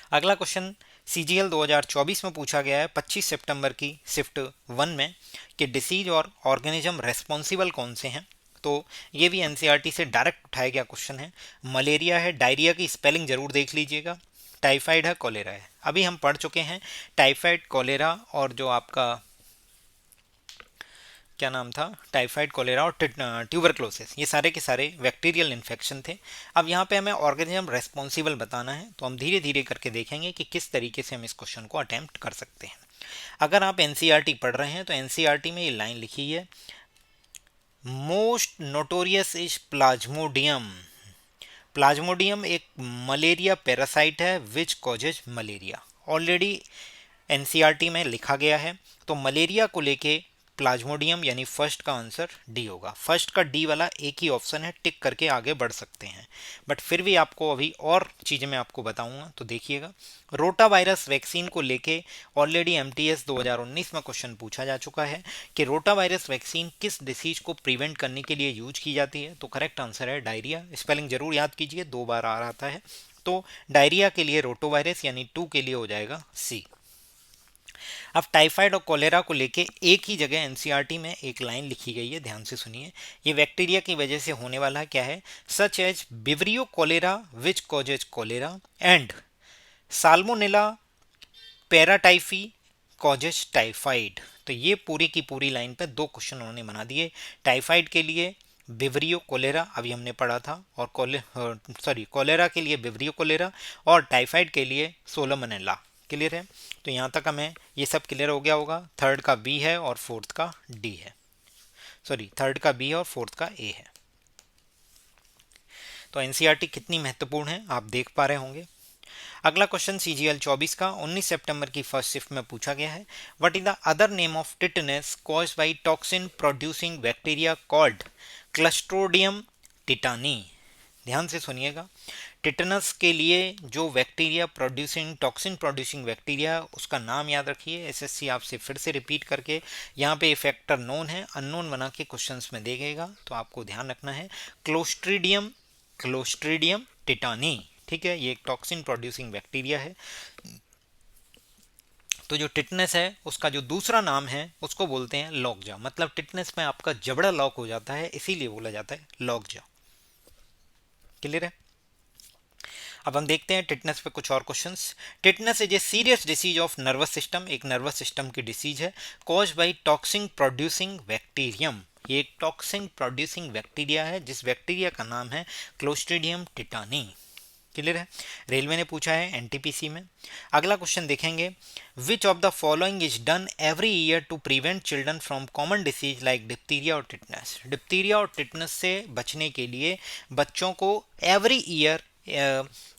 अगला क्वेश्चन सीजीएल 2024 में पूछा गया है 25 सितंबर की शिफ्ट 1 में, कि डिसीज और ऑर्गेनिज्म रेस्पॉन्सिबल कौन से हैं। तो ये भी एनसीईआरटी से डायरेक्ट उठाया गया क्वेश्चन है। मलेरिया है, डायरिया की स्पेलिंग जरूर देख लीजिएगा, टाइफाइड है, कॉलेरा है। अभी हम पढ़ चुके हैं टाइफाइड, कॉलेरा और जो आपका क्या नाम था, टाइफाइड, कॉलेरा और ट्यूबरक्लोसिस, ये सारे के सारे बैक्टीरियल इन्फेक्शन थे। अब यहाँ पे हमें ऑर्गेनिज्म रेस्पॉन्सिबल बताना है, तो हम धीरे धीरे करके देखेंगे कि किस तरीके से हम इस क्वेश्चन को अटेम्प्ट कर सकते हैं। अगर आप एनसीईआरटी पढ़ रहे हैं तो एनसीईआरटी में ये लाइन लिखी है, most notorious is Plasmodium. Plasmodium एक मलेरिया पैरासाइट है which causes malaria, already NCERT में लिखा गया है। तो मलेरिया को लेके प्लाज्मोडियम यानी फर्स्ट का आंसर डी होगा। फर्स्ट का डी वाला एक ही ऑप्शन है, टिक करके आगे बढ़ सकते हैं, बट फिर भी आपको अभी और चीज़ें मैं आपको बताऊंगा, तो देखिएगा। रोटा वायरस वैक्सीन को लेके ऑलरेडी एमटीएस 2019 में क्वेश्चन पूछा जा चुका है कि रोटा वायरस वैक्सीन किस डिसीज को प्रिवेंट करने के लिए यूज की जाती है। तो करेक्ट आंसर है डायरिया। स्पेलिंग जरूर याद कीजिए, 2 बार आ रहा है। तो डायरिया के लिए रोटो वायरस यानी 2 के लिए हो जाएगा सी। अब टाइफाइड और कोलेरा को लेके एक ही जगह एनसीईआरटी में एक लाइन लिखी गई है, ध्यान से सुनिए। ये बैक्टीरिया की वजह से होने वाला क्या है, such as vibrio cholera which causes cholera and salmonella paratyphi causes typhoid. तो ये पूरी की पूरी लाइन पे 2 क्वेश्चन उन्होंने बना दिए। टाइफाइड के लिए विब्रियो कोलेरा अभी हमने पढ़ा था, और कोलेरा के लिए विब्रियो कोलेरा, और टाइफाइड के लिए सोलोमोनेला। क्लियर है। तो यहाँ तक हमें ये सब क्लियर हो गया होगा। थर्ड का बी है और फोर्थ का डी है, थर्ड का बी और फोर्थ का ए है। तो एनसीईआरटी कितनी महत्वपूर्ण है आप देख पा रहे होंगे। अगला क्वेश्चन सीजीएल 24 का 19 सितंबर की फर्स्ट शिफ्ट में पूछा गया है। What is the other name of tetanus caused by toxin producing bacteria called clostridium tetani. ध्यान से सुनिएगा, टिटनस के लिए जो bacteria producing toxin producing bacteria, उसका नाम याद रखिए। एसएससी आपसे फिर से रिपीट करके यहाँ पे फैक्टर नोन है, अननोन बना के क्वेश्चंस में देगा, तो आपको ध्यान रखना है क्लोस्ट्रीडियम टिटानी, ठीक है। ये एक टॉक्सिन प्रोड्यूसिंग बैक्टीरिया है। तो जो टिटनेस है उसका जो दूसरा नाम है उसको बोलते हैं लॉकजा, मतलब टिटनेस में आपका जबड़ा लॉक हो जाता है, इसीलिए बोला जाता है लॉकजा। क्लियर है। अब हम देखते हैं टिटनेस पे कुछ और questions. Tetanus is a serious disease of nervous system, एक नर्वस सिस्टम की डिसीज है, cause by toxin producing bacterium. ये एक टॉक्सिन प्रोड्यूसिंग बैक्टीरिया है जिस बैक्टीरिया का नाम है क्लोस्ट्रीडियम टिटानी। क्लियर है। रेलवे ने पूछा है एनटीपीसी में। अगला क्वेश्चन देखेंगे, which of the following is done every year to prevent children from common disease like diphtheria और टिटनेस। डिप्थीरिया और टिटनेस से बचने के लिए बच्चों को एवरी ईयर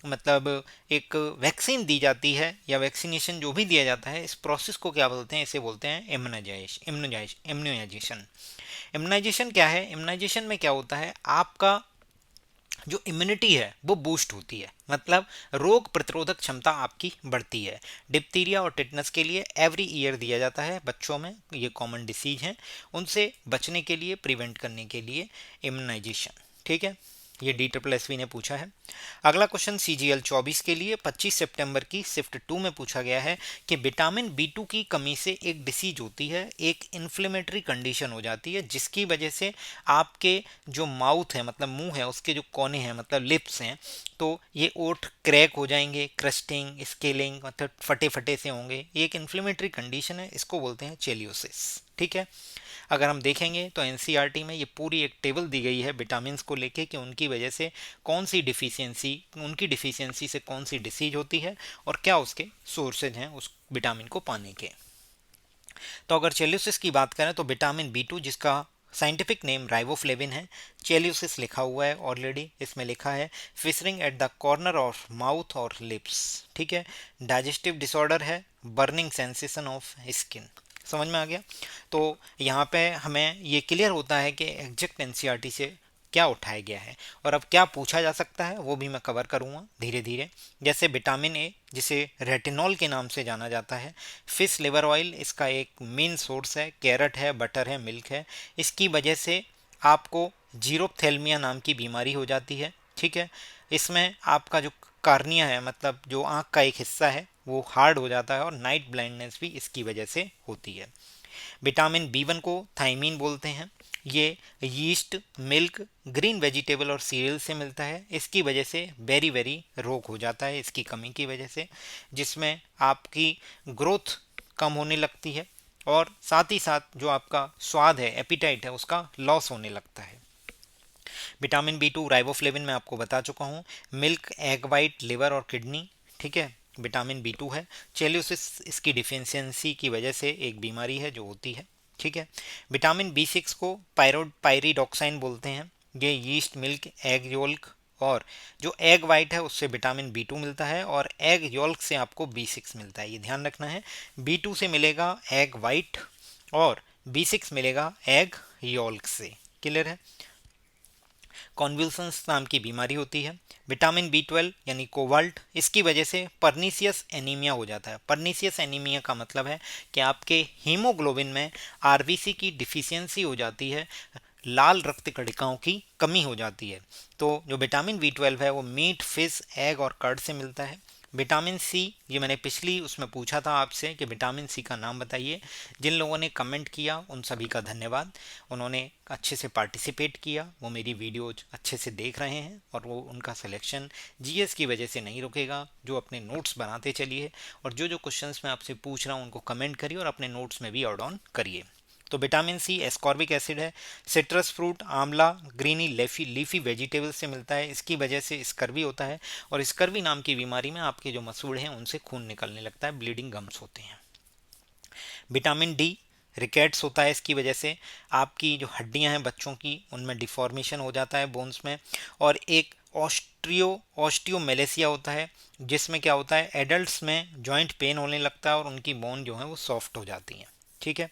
मतलब एक वैक्सीन दी जाती है या वैक्सीनेशन जो भी दिया जाता है, इस प्रोसेस को क्या बोलते हैं? इसे बोलते हैं इम्यूनाइजेशन। इम्यूनाइजेशन क्या है? इम्यूनाइजेशन में क्या होता है, आपका जो इम्यूनिटी है वो बूस्ट होती है, मतलब रोग प्रतिरोधक क्षमता आपकी बढ़ती है। डिप्थीरिया और टिटनेस के लिए एवरी ईयर दिया जाता है बच्चों में, ये कॉमन डिसीज हैं, उनसे बचने के लिए, प्रिवेंट करने के लिए इम्यूनाइजेशन। ठीक है, ये DSSB ने पूछा है। अगला क्वेश्चन CGL 24 के लिए 25 सितंबर की शिफ्ट 2 में पूछा गया है कि विटामिन B2 की कमी से एक डिसीज होती है, एक इन्फ्लेमेटरी कंडीशन हो जाती है जिसकी वजह से आपके जो माउथ है, मतलब मुंह है, उसके जो कोने हैं, मतलब लिप्स हैं, तो ये ओठ क्रैक हो जाएंगे, क्रस्टिंग, स्केलिंग, मतलब फटे फटे से होंगे। ये एक इन्फ्लेमेटरी कंडीशन है, इसको बोलते हैं चेलियोसिस। ठीक है। अगर हम देखेंगे तो एनसीईआरटी में ये पूरी एक टेबल दी गई है विटामिन को लेके कि उनकी वजह से कौन सी डिफिशियंसी, उनकी डिफिशियंसी से कौन सी डिसीज होती है और क्या उसके सोर्सेज हैं उस विटामिन को पाने के। तो अगर चेल्यूसिस की बात करें तो विटामिन B2 जिसका साइंटिफिक नेम राइबोफ्लेविन है, चेल्यूसिस लिखा हुआ है ऑलरेडी, इसमें लिखा है fissuring at the corner of mouth और लिप्स। ठीक है। डाइजेस्टिव डिसऑर्डर है, बर्निंग सेंसेशन ऑफ स्किन। समझ में आ गया। तो यहाँ पे हमें ये क्लियर होता है कि एग्जैक्ट एनसीईआरटी से क्या उठाया गया है और अब क्या पूछा जा सकता है वो भी मैं कवर करूँगा धीरे धीरे। जैसे विटामिन ए जिसे रेटिनॉल के नाम से जाना जाता है, फिश लिवर ऑयल इसका एक मेन सोर्स है, कैरट है, बटर है, मिल्क है। इसकी वजह से आपको जीरोप्थेल्मिया नाम की बीमारी हो जाती है। ठीक है। इसमें आपका जो कार्निया है, मतलब जो आँख का एक हिस्सा है, वो हार्ड हो जाता है और नाइट ब्लाइंडनेस भी इसकी वजह से होती है। विटामिन B1 को थायमीन बोलते हैं। ये यीस्ट, मिल्क, ग्रीन वेजिटेबल और सीरियल से मिलता है। इसकी वजह से वेरी वेरी रोग हो जाता है इसकी कमी की वजह से, जिसमें आपकी ग्रोथ कम होने लगती है और साथ ही साथ जो आपका स्वाद है, एपिटाइट है, उसका लॉस होने लगता है। विटामिन B2 राइबोफ्लेविन मैं आपको बता चुका हूँ। मिल्क, एग वाइट, लिवर और किडनी। ठीक है, विटामिन B2 है। चेल्यूसिस इसकी डिफिशियंसी की वजह से एक बीमारी है जो होती है। ठीक है। विटामिन B6 को पायरिडॉक्साइन बोलते हैं। ये यीस्ट, मिल्क, एग योल्क और जो एग वाइट है उससे विटामिन B2 मिलता है और एग योल्क से आपको B6 मिलता है, ये ध्यान रखना है। B2 से मिलेगा एग वाइट और B6 मिलेगा एग योल्क से। क्लियर है। कॉन्वल्सन्स नाम की बीमारी होती है। विटामिन B12 यानी कोबाल्ट, इसकी वजह से परनीसियस एनीमिया हो जाता है। परनीसियस एनीमिया का मतलब है कि आपके हीमोग्लोबिन में आरबीसी की डिफिशियंसी हो जाती है, लाल रक्त कणिकाओं की कमी हो जाती है। तो जो विटामिन B12 है वो मीट, फिश, एग और कर्ड से मिलता है। विटामिन सी, ये मैंने पिछली उसमें पूछा था आपसे कि विटामिन सी का नाम बताइए। जिन लोगों ने कमेंट किया उन सभी का धन्यवाद, उन्होंने अच्छे से पार्टिसिपेट किया, वो मेरी वीडियोज अच्छे से देख रहे हैं और वो उनका सिलेक्शन जीएस की वजह से नहीं रुकेगा। जो अपने नोट्स बनाते चलिए और जो जो क्वेश्चंस मैं आपसे पूछ रहा हूँ उनको कमेंट करिए और अपने नोट्स में भी ऐड ऑन करिए। तो विटामिन सी एस्कॉर्बिक एसिड है, सिट्रस फ्रूट, आंवला, ग्रीनी लीफी वेजिटेबल से मिलता है। इसकी वजह से स्कर्वी होता है और स्कर्वी नाम की बीमारी में आपके जो मसूड़े हैं उनसे खून निकलने लगता है, ब्लीडिंग गम्स होते हैं। विटामिन डी रिकेट्स होता है, इसकी वजह से आपकी जो हड्डियां हैं बच्चों की उनमें डिफॉर्मेशन हो जाता है बोन्स में। और एक ऑस्टियोमेलेसिया होता है जिसमें क्या होता है, एडल्ट्स में जॉइंट पेन होने लगता है और उनकी बोन जो है वो सॉफ्ट हो जाती हैं। ठीक है।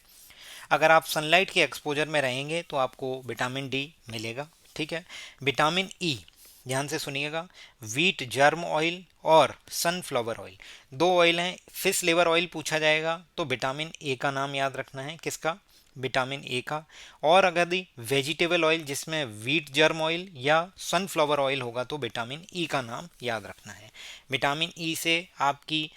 अगर आप सनलाइट के एक्सपोजर में रहेंगे तो आपको विटामिन डी मिलेगा। ठीक है। विटामिन ई, ध्यान से सुनिएगा, व्हीट जर्म ऑयल और सनफ्लावर ऑयल, दो ऑयल हैं। फिश लिवर ऑयल पूछा जाएगा तो विटामिन ए का नाम याद रखना है, किसका, विटामिन ए का। और अगर वेजिटेबल ऑयल जिसमें व्हीट जर्म ऑयल या सनफ्लावर ऑयल होगा तो विटामिन ई का नाम याद रखना है। विटामिन ई से आपकी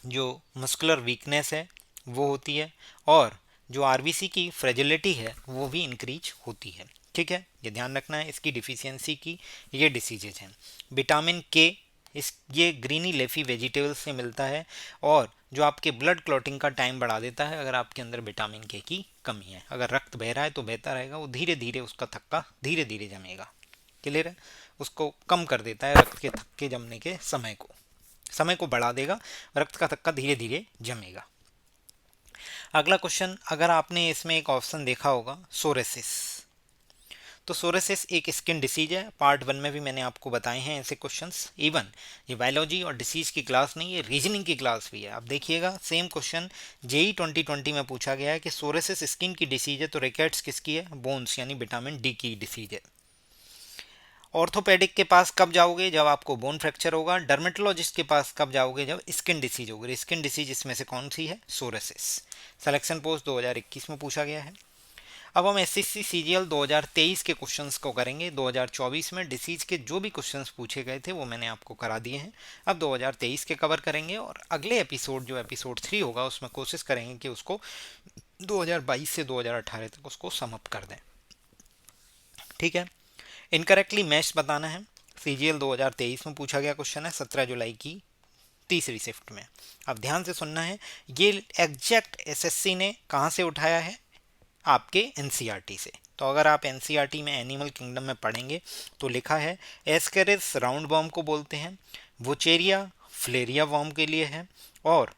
जो मस्कुलर वीकनेस है वो होती है और जो आरबीसी की फ्रेजिलिटी है वो भी इंक्रीज होती है। ठीक है, ये ध्यान रखना है, इसकी डिफिशियंसी की ये डिसीजेज हैं। विटामिन के ये ग्रीनी लेफी वेजिटेबल्स से मिलता है और जो आपके ब्लड क्लॉटिंग का टाइम बढ़ा देता है अगर आपके अंदर विटामिन के की कमी है। अगर रक्त बह रहा है तो बहता रहेगा, वो धीरे धीरे उसका थक्का धीरे धीरे जमेगा। क्लियर है, उसको कम कर देता है रक्त के थक्के जमने के समय को बढ़ा देगा, रक्त का थक्का धीरे धीरे जमेगा। अगला क्वेश्चन, अगर आपने इसमें एक ऑप्शन देखा होगा सोरेसिस, तो सोरेसिस एक स्किन डिसीज है। पार्ट 1 में भी मैंने आपको बताए हैं ऐसे क्वेश्चंस। इवन ये बायोलॉजी और डिसीज की क्लास नहीं, ये रीजनिंग की क्लास भी है। आप देखिएगा सेम क्वेश्चन जेई 2020 में पूछा गया है कि सोरेसिस स्किन की डिसीज है, तो रिकेट्स किसकी है? बोन्स यानी विटामिन डी की डिसीज है। ऑर्थोपेडिक के पास कब जाओगे? जब आपको बोन फ्रैक्चर होगा। डर्मेटोलॉजिस्ट के पास कब जाओगे? जब स्किन डिसीज होगी। स्किन डिसीज इसमें से कौन सी है? सोरेसिस। सिलेक्शन पोस्ट 2021 में पूछा गया है। अब हम एसएससी सीजीएल 2023 के क्वेश्चंस को करेंगे। 2024 में डिसीज के जो भी क्वेश्चंस पूछे गए थे वो मैंने आपको करा दिए हैं। अब 2023 के कवर करेंगे और अगले एपिसोड जो एपिसोड 3 होगा उसमें कोशिश करेंगे कि उसको 2022 से 2018 तक उसको समअप कर दें। ठीक है, इनकरेक्टली मैच बताना है। सीजीएल 2023 में पूछा गया क्वेश्चन है 17 जुलाई की तीसरी शिफ्ट में। अब ध्यान से सुनना है, ये एग्जैक्ट एसएससी ने कहाँ से उठाया है? आपके एनसीईआरटी से। तो अगर आप एनसीईआरटी में एनिमल किंगडम में पढ़ेंगे तो लिखा है एस्केरिस राउंड वर्म को बोलते हैं, वोचेरिया फ्लेरिया वर्म के लिए है, और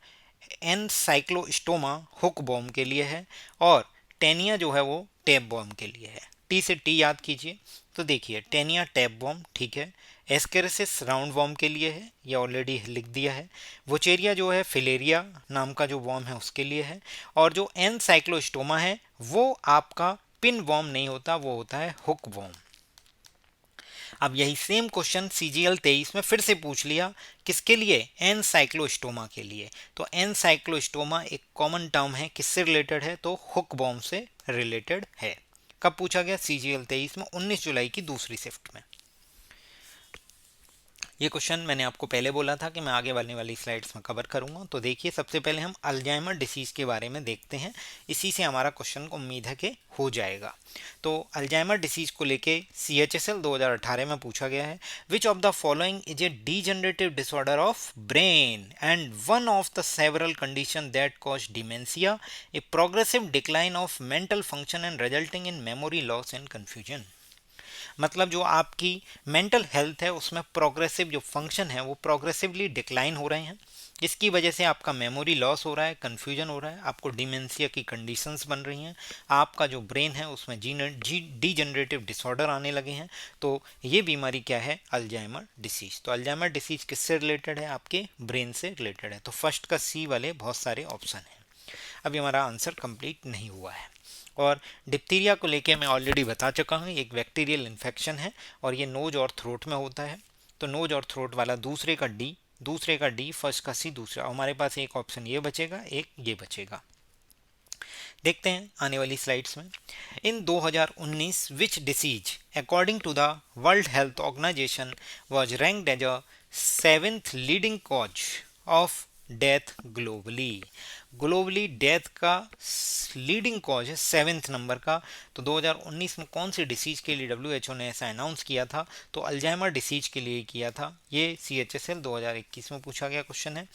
एनसाइक्लोस्टोमा हुक वर्म के लिए है, और टेनिया जो है वो टैप वर्म के लिए है। टी से टी याद कीजिए। तो देखिए टेनिया टैप वर्म ठीक है, एस्केरिसिस राउंड वर्म के लिए है, ये ऑलरेडी लिख दिया है। वोचेरिया जो है फिलेरिया नाम का जो वर्म है उसके लिए है, और जो एनसाइक्लोस्टोमा है वो आपका पिन वर्म नहीं होता, वो होता है हुक वर्म। अब यही सेम क्वेश्चन सीजीएल 23 में फिर से पूछ लिया, किसके लिए? एनसाइक्लोस्टोमा के लिए। तो एनसाइक्लोस्टोमा एक कॉमन टर्म है, किससे रिलेटेड है? तो हुक वर्म से रिलेटेड है। कब पूछा गया? सीजीएल 23 में 19 जुलाई की दूसरी शिफ्ट में। ये क्वेश्चन मैंने आपको पहले बोला था कि मैं आगे वाली स्लाइड्स में कवर करूंगा। तो देखिए सबसे पहले हम अल्जाइमर डिसीज के बारे में देखते हैं, इसी से हमारा क्वेश्चन को उम्मीद है कि हो जाएगा। तो अल्जाइमर डिसीज को लेके सीएचएसएल 2018 में पूछा गया है, which of the following is a degenerative disorder of brain and one of the several condition that cause dementia, a progressive decline of mental function and resulting in memory loss and confusion. मतलब जो आपकी मेंटल हेल्थ है उसमें प्रोग्रेसिव जो फंक्शन है वो प्रोग्रेसिवली डिक्लाइन हो रहे हैं, इसकी वजह से आपका मेमोरी लॉस हो रहा है, कन्फ्यूजन हो रहा है, आपको डिमेंशिया की कंडीशंस बन रही हैं, आपका जो ब्रेन है उसमें डीजनरेटिव डिसऑर्डर आने लगे हैं। तो ये बीमारी क्या है? Alzheimer disease. तो अल्जाइमर डिसीज किससे रिलेटेड है? आपके ब्रेन से रिलेटेड है। तो फर्स्ट का सी वाले बहुत सारे ऑप्शन हैं। अभी हमारा आंसर कंप्लीट नहीं हुआ है। और डिप्थीरिया को लेके मैं ऑलरेडी बता चुका हूँ, एक बैक्टीरियल इन्फेक्शन है और ये नोज और थ्रोट में होता है। तो नोज और थ्रोट वाला दूसरे का डी, फर्स्ट का सी दूसरा। हमारे पास एक ऑप्शन ये बचेगा, एक ये बचेगा। देखते हैं आने वाली स्लाइड्स में। In 2019 which disease according to the world health organization was ranked as a 7th leading cause of death globally death का लीडिंग कॉज है 7th नंबर का। तो 2019 में कौन सी डिसीज के लिए WHO ने ऐसा अनाउंस किया था? तो अल्जाइमर डिसीज के लिए किया था। ये CHSL 2021 में पूछा गया क्वेश्चन है।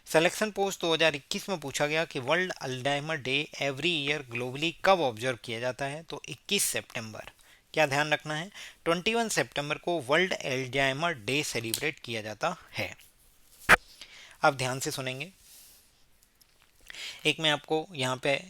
सिलेक्शन पोस्ट 2021 में पूछा गया कि world Alzheimer day every year globally कब ऑब्जर्व किया जाता है? तो 21 सितंबर। क्या ध्यान रखना है? 21 सितंबर को वर्ल्ड अल्जाइमर डे सेलिब्रेट किया जाता है। अब ध्यान से सुनेंगे, एक मैं आपको यहाँ पे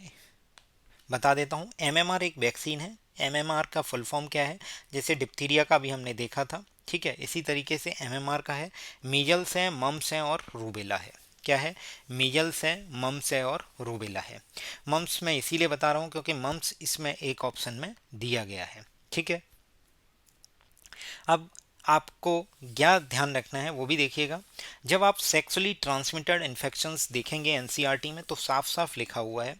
बता देता हूँ। MMR एक वैक्सीन है। MMR का फुल फॉर्म क्या है? जैसे डिप्थीरिया का भी हमने देखा था, ठीक है, इसी तरीके से MMR का है। मीजल्स है, मम्स है और रूबेला है। क्या है? मीजल्स है, मम्स है और रूबेला है। मम्स मैं इसीलिए बता रहा हूँ क्योंकि मम्स इसमें एक ऑप्शन में दिया गया है, ठीक है। अब आपको क्या ध्यान रखना है वो भी देखिएगा। जब आप सेक्सुअली ट्रांसमिटेड इन्फेक्शंस देखेंगे एनसीईआरटी में तो साफ साफ लिखा हुआ है,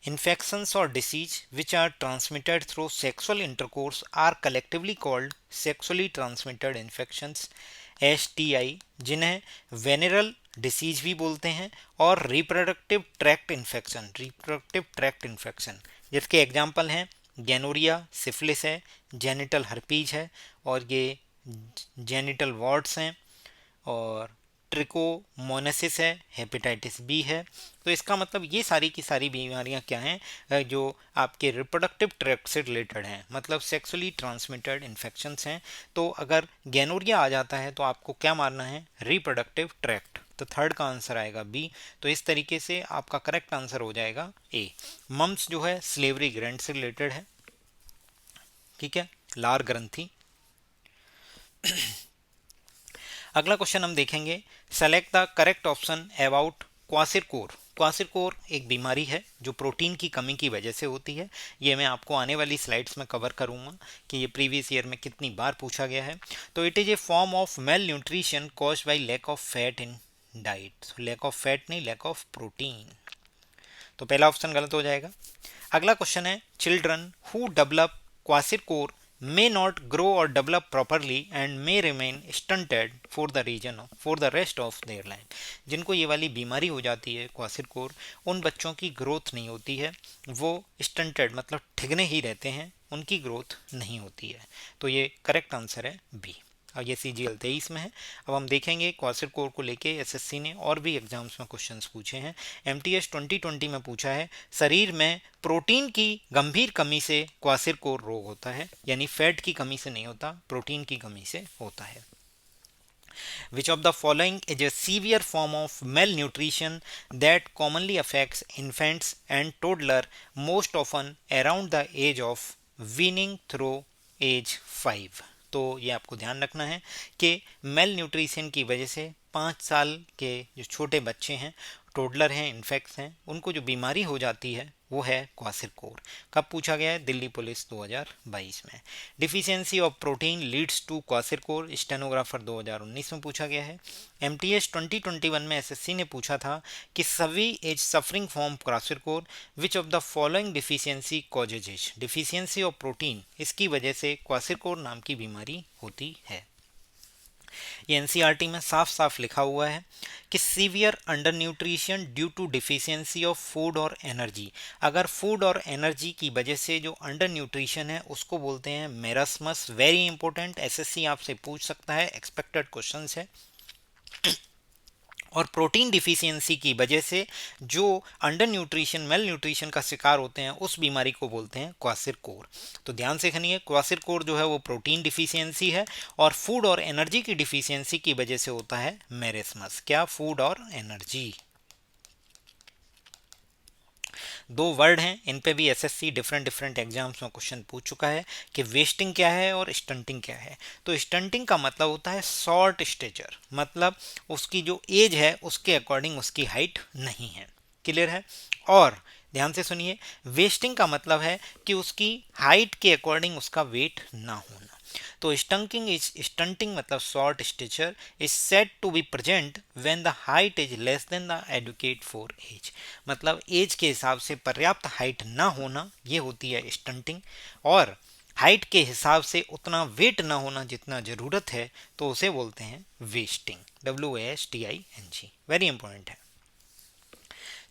इन्फेक्शंस और disease which are transmitted through sexual intercourse are collectively called sexually transmitted infections STI, जिन्हें वेनरल डिसीज भी बोलते हैं, और रिप्रोडक्टिव ट्रैक्ट इन्फेक्शन जिसके एग्जाम्पल हैं गैनोरिया सिफिलिस है, जेनिटल हर्पीज है, और ये जेनिटल वॉर्ड्स हैं, और ट्रिकोमोनेसिस है, हेपेटाइटिस बी है। तो इसका मतलब ये सारी की सारी बीमारियां क्या हैं, जो आपके रिप्रोडक्टिव ट्रैक्ट से रिलेटेड हैं, मतलब सेक्सुअली ट्रांसमिटेड इन्फेक्शंस हैं। तो अगर गैनोरिया आ जाता है तो आपको क्या मारना है, रिप्रोडक्टिव ट्रैक्ट। तो थर्ड का आंसर आएगा बी। तो इस तरीके से आपका करेक्ट आंसर हो जाएगा ए। मम्स जो है स्लेवरी ग्रैंड से रिलेटेड है, ठीक है, लार ग्रंथि। अगला क्वेश्चन हम देखेंगे, select the correct option about kwashiorkor. Kwashiorkor एक बीमारी है जो प्रोटीन की कमी की वजह से होती है। ये मैं आपको आने वाली स्लाइड्स में कवर करूंगा कि ये प्रीवियस ईयर में कितनी बार पूछा गया है। तो it is a form of malnutrition caused by lack of fat in diet. Lack of fat नहीं, लैक ऑफ प्रोटीन। तो पहला ऑप्शन गलत हो जाएगा। अगला क्वेश्चन है, children who develop kwashiorkor may not grow or develop properly and may remain stunted for the rest of their life। जिनको ये वाली बीमारी हो जाती है क्वासिरकोर, उन बच्चों की ग्रोथ नहीं होती है, वो स्टंटेड मतलब ठिगने ही रहते हैं, उनकी ग्रोथ नहीं होती है। तो ये करेक्ट आंसर है बी, और ये CGL 23 में है। अब हम देखेंगे क्वासिरकोर को लेके SSC ने और भी एग्जाम्स में क्वेश्चंस पूछे हैं। MTS 2020 में पूछा है, शरीर में प्रोटीन की गंभीर कमी से क्वासिरकोर रोग होता है, यानी फैट की कमी से नहीं होता, प्रोटीन की कमी से होता है। Which of the following is a severe form of malnutrition that commonly affects infants and toddler most often around the age of weaning through age 5। तो ये आपको ध्यान रखना है कि मेल न्यूट्रिशन की वजह से 5 साल के जो छोटे बच्चे हैं, टोडलर हैं, इन्फेक्ट्स हैं, उनको जो बीमारी हो जाती है वो है क्वासिरकोर। कब पूछा गया है, दिल्ली पुलिस 2022 में। Deficiency of protein leads to kwashiorkor, stenographer 2019 में पूछा गया है। MTS 2021 में SSC ने पूछा था कि सभी एज suffering from kwashiorkor, which of the following deficiency causes एज। डिफिशियंसी ऑफ प्रोटीन, इसकी वजह से क्वासिरकोर नाम की बीमारी होती है। ये NCERT में साफ साफ लिखा हुआ है कि severe under nutrition due to deficiency of food और एनर्जी। अगर फूड और एनर्जी की वजह से जो अंडर न्यूट्रिशन है उसको बोलते हैं मेरास्मस। वेरी इंपॉर्टेंट, SSC आपसे पूछ सकता है, एक्सपेक्टेड क्वेश्चन है। और प्रोटीन डिफिशियंसी की वजह से जो अंडर न्यूट्रिशन, मेल न्यूट्रिशन का शिकार होते हैं, उस बीमारी को बोलते हैं क्वासिरकोर। तो ध्यान से सुनिए, क्वासिरकोर जो है वो प्रोटीन डिफिशियंसी है, और फूड और एनर्जी की डिफिशियंसी की वजह से होता है मेरेस्मस। क्या, फूड और एनर्जी। दो वर्ड हैं, इन पे भी SSC डिफरेंट एग्जाम्स में क्वेश्चन पूछ चुका है कि वेस्टिंग क्या है और स्टंटिंग क्या है। तो स्टंटिंग का मतलब होता है शॉर्ट स्टेचर, मतलब उसकी जो एज है उसके अकॉर्डिंग उसकी हाइट नहीं है। क्लियर है। और ध्यान से सुनिए, वेस्टिंग का मतलब है कि उसकी हाइट के अकॉर्डिंग उसका वेट ना होना। तो स्टंटिंग मतलब short stature is said to be present when the height is less than the adequate for age. मतलब एज के हिसाब से पर्याप्त हाइट ना होना, ये होती है स्टंटिंग। और हाइट के हिसाब से उतना वेट ना होना जितना जरूरत है, तो उसे बोलते हैं वेस्टिंग। WASTING। वेरी इंपॉर्टेंट है।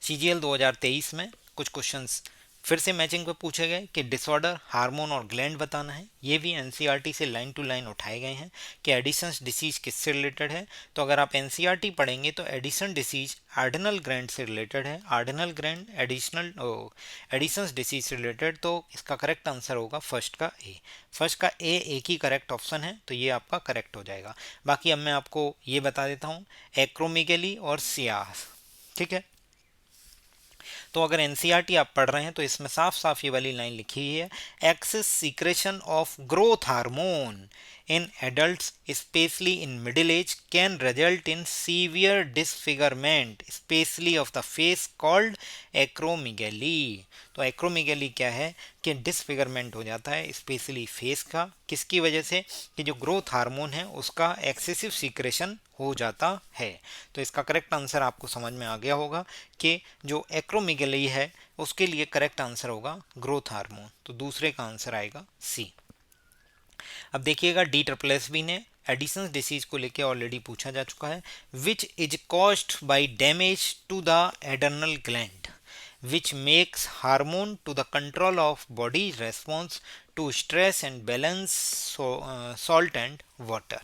CGL 2023 में कुछ क्वेश्चंस फिर से मैचिंग पे पूछे गए कि डिसऑर्डर, हार्मोन और ग्लैंड बताना है। ये भी NCERT से लाइन टू लाइन उठाए गए हैं कि एडिसन्स डिसीज किससे रिलेटेड है। तो अगर आप NCERT पढ़ेंगे तो एडिसन डिसीज आर्डिनल ग्लैंड से रिलेटेड है, आर्डिनल ग्लैंड एडिसन्स डिसीज से रिलेटेड। तो इसका करेक्ट आंसर होगा फर्स्ट का ए। फर्स्ट का ए एक ही करेक्ट ऑप्शन है, तो ये आपका करेक्ट हो जाएगा। बाकी अब मैं आपको ये बता देता हूँ, एक्रोमेगेली और सियास, ठीक है। तो अगर NCERT आप पढ़ रहे हैं तो इसमें साफ साफ ये वाली लाइन लिखी हुई है, excess secretion of growth hormone in adults specially in middle age can result in severe disfigurement specially of the face called acromegaly. तो एक्रोमेगेली क्या है कि डिसफिगरमेंट हो जाता है स्पेशली फेस का, किसकी वजह से, कि जो ग्रोथ हार्मोन है उसका एक्सेसिव सीक्रेशन हो जाता है। तो इसका करेक्ट आंसर आपको समझ में आ गया होगा कि जो एक्रोमेगेली है उसके लिए करेक्ट आंसर होगा ग्रोथ हार्मोन। तो दूसरे का आंसर आएगा सी। अब देखिएगा, DSSB ने एडिसन्स डिसीज को लेकर ऑलरेडी पूछा जा चुका है। Which is caused by damage to the adrenal gland. which makes hormone to the control of body response to stress and balance salt and water.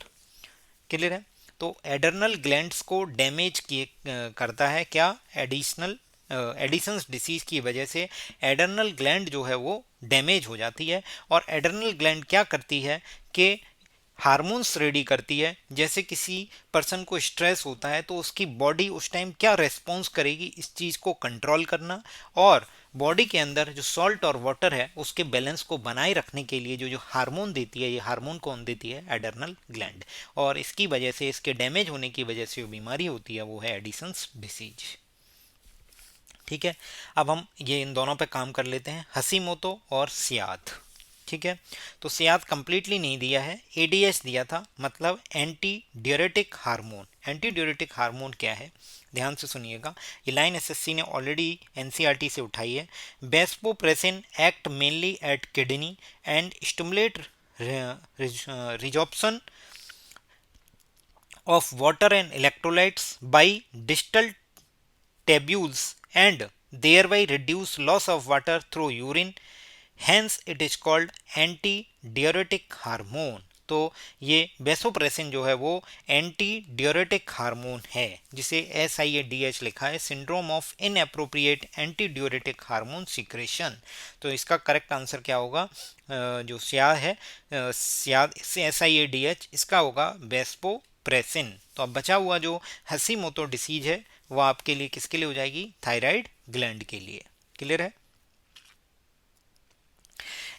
Clear है? तो एडर्नल ग्लैंड्स को डैमेज किए करता है क्या? एडिसन्स डिसीज की वजह से एडर्नल ग्लैंड जो है वो डैमेज हो जाती है, और एडर्नल ग्लैंड क्या करती है कि हार्मोन्स रेडी करती है। जैसे किसी पर्सन को स्ट्रेस होता है तो उसकी बॉडी उस टाइम क्या रेस्पॉन्स करेगी, इस चीज़ को कंट्रोल करना, और बॉडी के अंदर जो सॉल्ट और वाटर है उसके बैलेंस को बनाए रखने के लिए जो जो हार्मोन देती है, ये हार्मोन कौन देती है? Adrenal gland. और इसकी वजह से, इसके डैमेज होने की वजह से जो बीमारी होती है वो है एडिसन्स डिसीज। ठीक है, अब हम ये इन दोनों पे काम कर लेते हैं, हसीमोतो और सियाद। ठीक है, तो सियाद कंप्लीटली नहीं दिया है, एडीएच दिया था, मतलब anti diuretic hormone. Anti diuretic hormone क्या है, ध्यान से सुनिएगा, ये लाइन एसएससी ने ऑलरेडी एनसीईआरटी से उठाई है। Vasopressin act mainly at kidney and stimulate resorption of water and electrolytes by distal tubules and thereby reduce loss of water through urine, hence it is called anti diuretic hormone. तो ये बेसोप्रेसिन जो है वो एंटी ड्यूरेटिक हार्मोन है, जिसे SIADH लिखा है, syndrome of inappropriate anti diuretic hormone secretion. तो इसका करेक्ट आंसर क्या होगा? जो सियाद है, सियाद SIADH, इसका होगा बेस्पोप्रेसिन। तो अब बचा हुआ जो हसीमोतो डिसीज है वो आपके लिए किसके लिए हो जाएगी? थायराइड ग्लैंड के लिए। क्लियर है?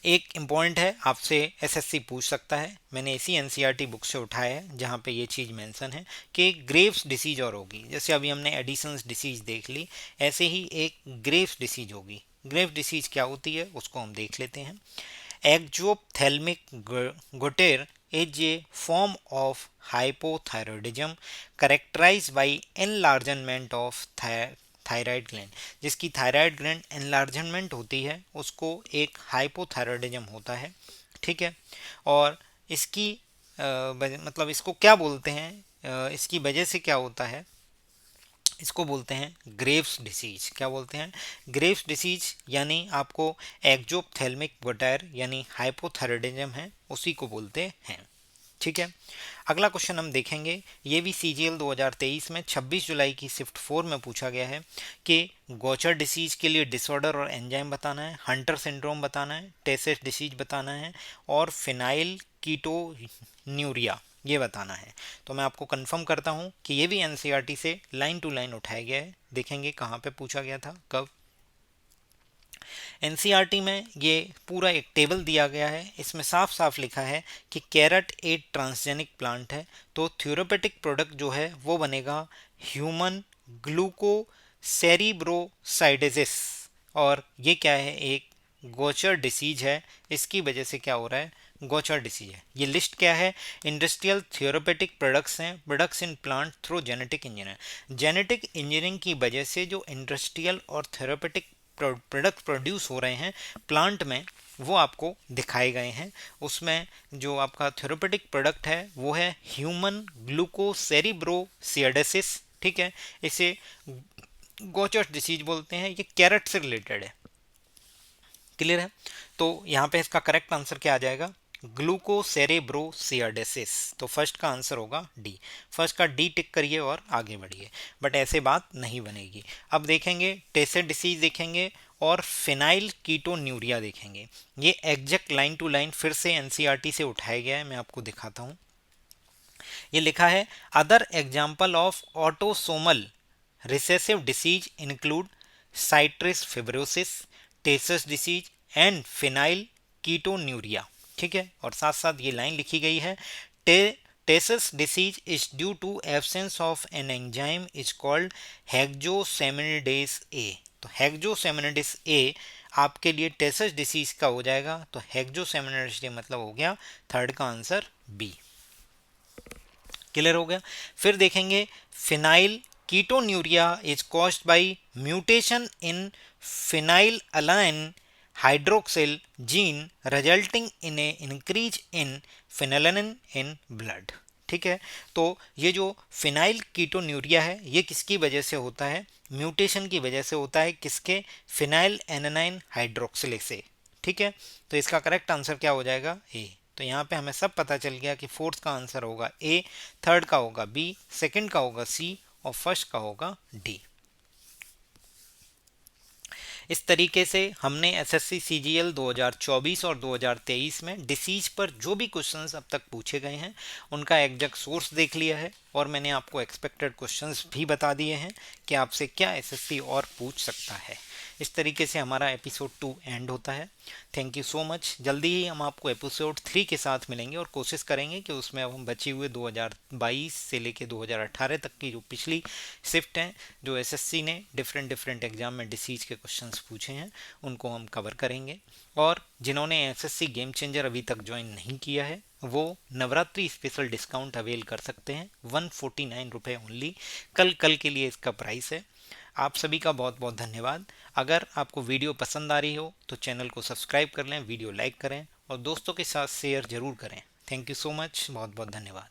एक इम्पॉइंट है, आपसे एसएससी पूछ सकता है, मैंने इसी एनसीईआरटी बुक से उठाया है जहाँ पे ये चीज़ मेंशन है कि ग्रेव्स डिसीज और होगी। जैसे अभी हमने एडिसन्स डिसीज देख ली, ऐसे ही एक ग्रेव्स डिसीज होगी। ग्रेव्स डिसीज क्या होती है उसको हम देख लेते हैं। एक्जोप्थेल्मिक गोटेर is a form of hypothyroidism characterized by enlargement of thyroid gland. जिसकी थायराइड ग्लैंड एनलार्जमेंट होती है उसको एक हाइपोथायरॉयडिज्म होता है। ठीक है, और इसकी मतलब इसको क्या बोलते हैं, इसकी वजह से क्या होता है, इसको बोलते हैं ग्रेव्स डिसीज। क्या बोलते हैं? ग्रेव्स डिसीज, यानी आपको एक्जोप्थेल्मिक गोटायर यानी हाइपोथायरॉयडिज्म है उसी को बोलते हैं। ठीक है, अगला क्वेश्चन हम देखेंगे, ये भी CGL 2023 में 26 जुलाई की शिफ्ट 4 में पूछा गया है कि गोचर डिसीज के लिए डिसऑर्डर और एंजाइम बताना है, हंटर सिंड्रोम बताना है, टेसेस डिसीज बताना है, और फिनाइल कीटोन्यूरिया ये बताना है। तो मैं आपको कंफर्म करता हूँ कि ये भी एनसीईआरटी से लाइन टू लाइन उठाया गया है। देखेंगे कहाँ पे पूछा गया था, कब। एनसीईआरटी में ये पूरा एक टेबल दिया गया है, इसमें साफ साफ लिखा है कि कैरेट एक ट्रांसजेनिक प्लांट है, तो थ्योरेपेटिक प्रोडक्ट जो है वो बनेगा ह्यूमन ग्लूकोसेरिब्रोसाइडेसिस। और ये क्या है? एक गोचर डिसीज है, इसकी वजह से क्या हो रहा है? गोचर डिसीज है। ये लिस्ट क्या है? इंडस्ट्रियल थ्योरेपेटिक प्रोडक्ट्स हैं, products in plant through genetic engineering. Genetic engineering की वजह से जो इंडस्ट्रियल और थ्योरेपेटिक प्रोडक्ट प्रोड्यूस हो रहे हैं प्लांट में, वो आपको दिखाए गए हैं। उसमें जो आपका थेरेपेटिक प्रोडक्ट है वो है ह्यूमन ग्लूकोसेरिब्रोसियाडेसिस। ठीक है, इसे गोचर डिसीज बोलते हैं, ये कैरेट से रिलेटेड है। क्लियर है? तो यहाँ पे इसका करेक्ट आंसर क्या आ जाएगा? ग्लूकोसेरेब्रोसियाडेसिस। तो फर्स्ट का आंसर होगा डी। फर्स्ट का डी टिक करिए और आगे बढ़िए, बट ऐसे बात नहीं बनेगी। अब देखेंगे टेसे डिसीज देखेंगे और फिनाइल कीटोन्यूरिया देखेंगे। ये एग्जैक्ट लाइन टू लाइन फिर से एनसीईआरटी से उठाया गया है, मैं आपको दिखाता हूँ। ये लिखा है other example of autosomal recessive disease include cystic fibrosis, Tay Sachs disease and phenylketonuria. ठीक है, और साथ साथ ये लाइन लिखी गई है, Tay Sachs disease is due to absence of an enzyme is called hexosaminidase A. तो हेक्सोसेमिनिडेज ए आपके लिए टेसस डिसीज का हो जाएगा, तो हेक्सोसेमिनिडेज ए मतलब हो गया थर्ड का आंसर बी। क्लियर हो गया? फिर देखेंगे phenyl ketonuria is caused by mutation in phenyl align hydroxyl gene resulting in a increase in phenylalanine in blood। ठीक है। तो ये जो फिनाइल कीटोन्यूरिया है ये किसकी वजह से होता है, म्यूटेशन की वजह से होता है, किसके, फिनाइल एनानाइन हाइड्रोक्सिलेज से। ठीक है, तो इसका करेक्ट आंसर क्या हो जाएगा, ए। तो यहाँ पे हमें सब पता चल गया कि फोर्थ का आंसर होगा ए, थर्ड का होगा बी, सेकंड का होगा सी और फर्स्ट का होगा डी। इस तरीके से हमने एसएससी सीजीएल 2024 और 2023 में डिसीज पर जो भी क्वेश्चंस अब तक पूछे गए हैं उनका एग्जैक्ट सोर्स देख लिया है और मैंने आपको एक्सपेक्टेड क्वेश्चंस भी बता दिए हैं कि आपसे क्या एसएससी और पूछ सकता है। इस तरीके से हमारा एपिसोड 2 एंड होता है। Thank you so much. जल्दी ही हम आपको एपिसोड 3 के साथ मिलेंगे और कोशिश करेंगे कि उसमें अब हम बचे हुए 2022 से लेके 2018 तक की जो पिछली शिफ्ट हैं, जो एसएससी ने डिफरेंट डिफरेंट एग्जाम में डिसीज के क्वेश्चंस पूछे हैं, उनको हम कवर करेंगे। और जिन्होंने एसएससी गेम चेंजर अभी तक ज्वाइन नहीं किया है वो नवरात्रि स्पेशल डिस्काउंट अवेल कर सकते हैं, 149 रुपये ओनली। कल के लिए इसका प्राइस है। आप सभी का बहुत बहुत धन्यवाद। अगर आपको वीडियो पसंद आ रही हो तो चैनल को सब्सक्राइब कर लें, वीडियो लाइक करें और दोस्तों के साथ शेयर जरूर करें। थैंक यू सो मच, बहुत बहुत धन्यवाद।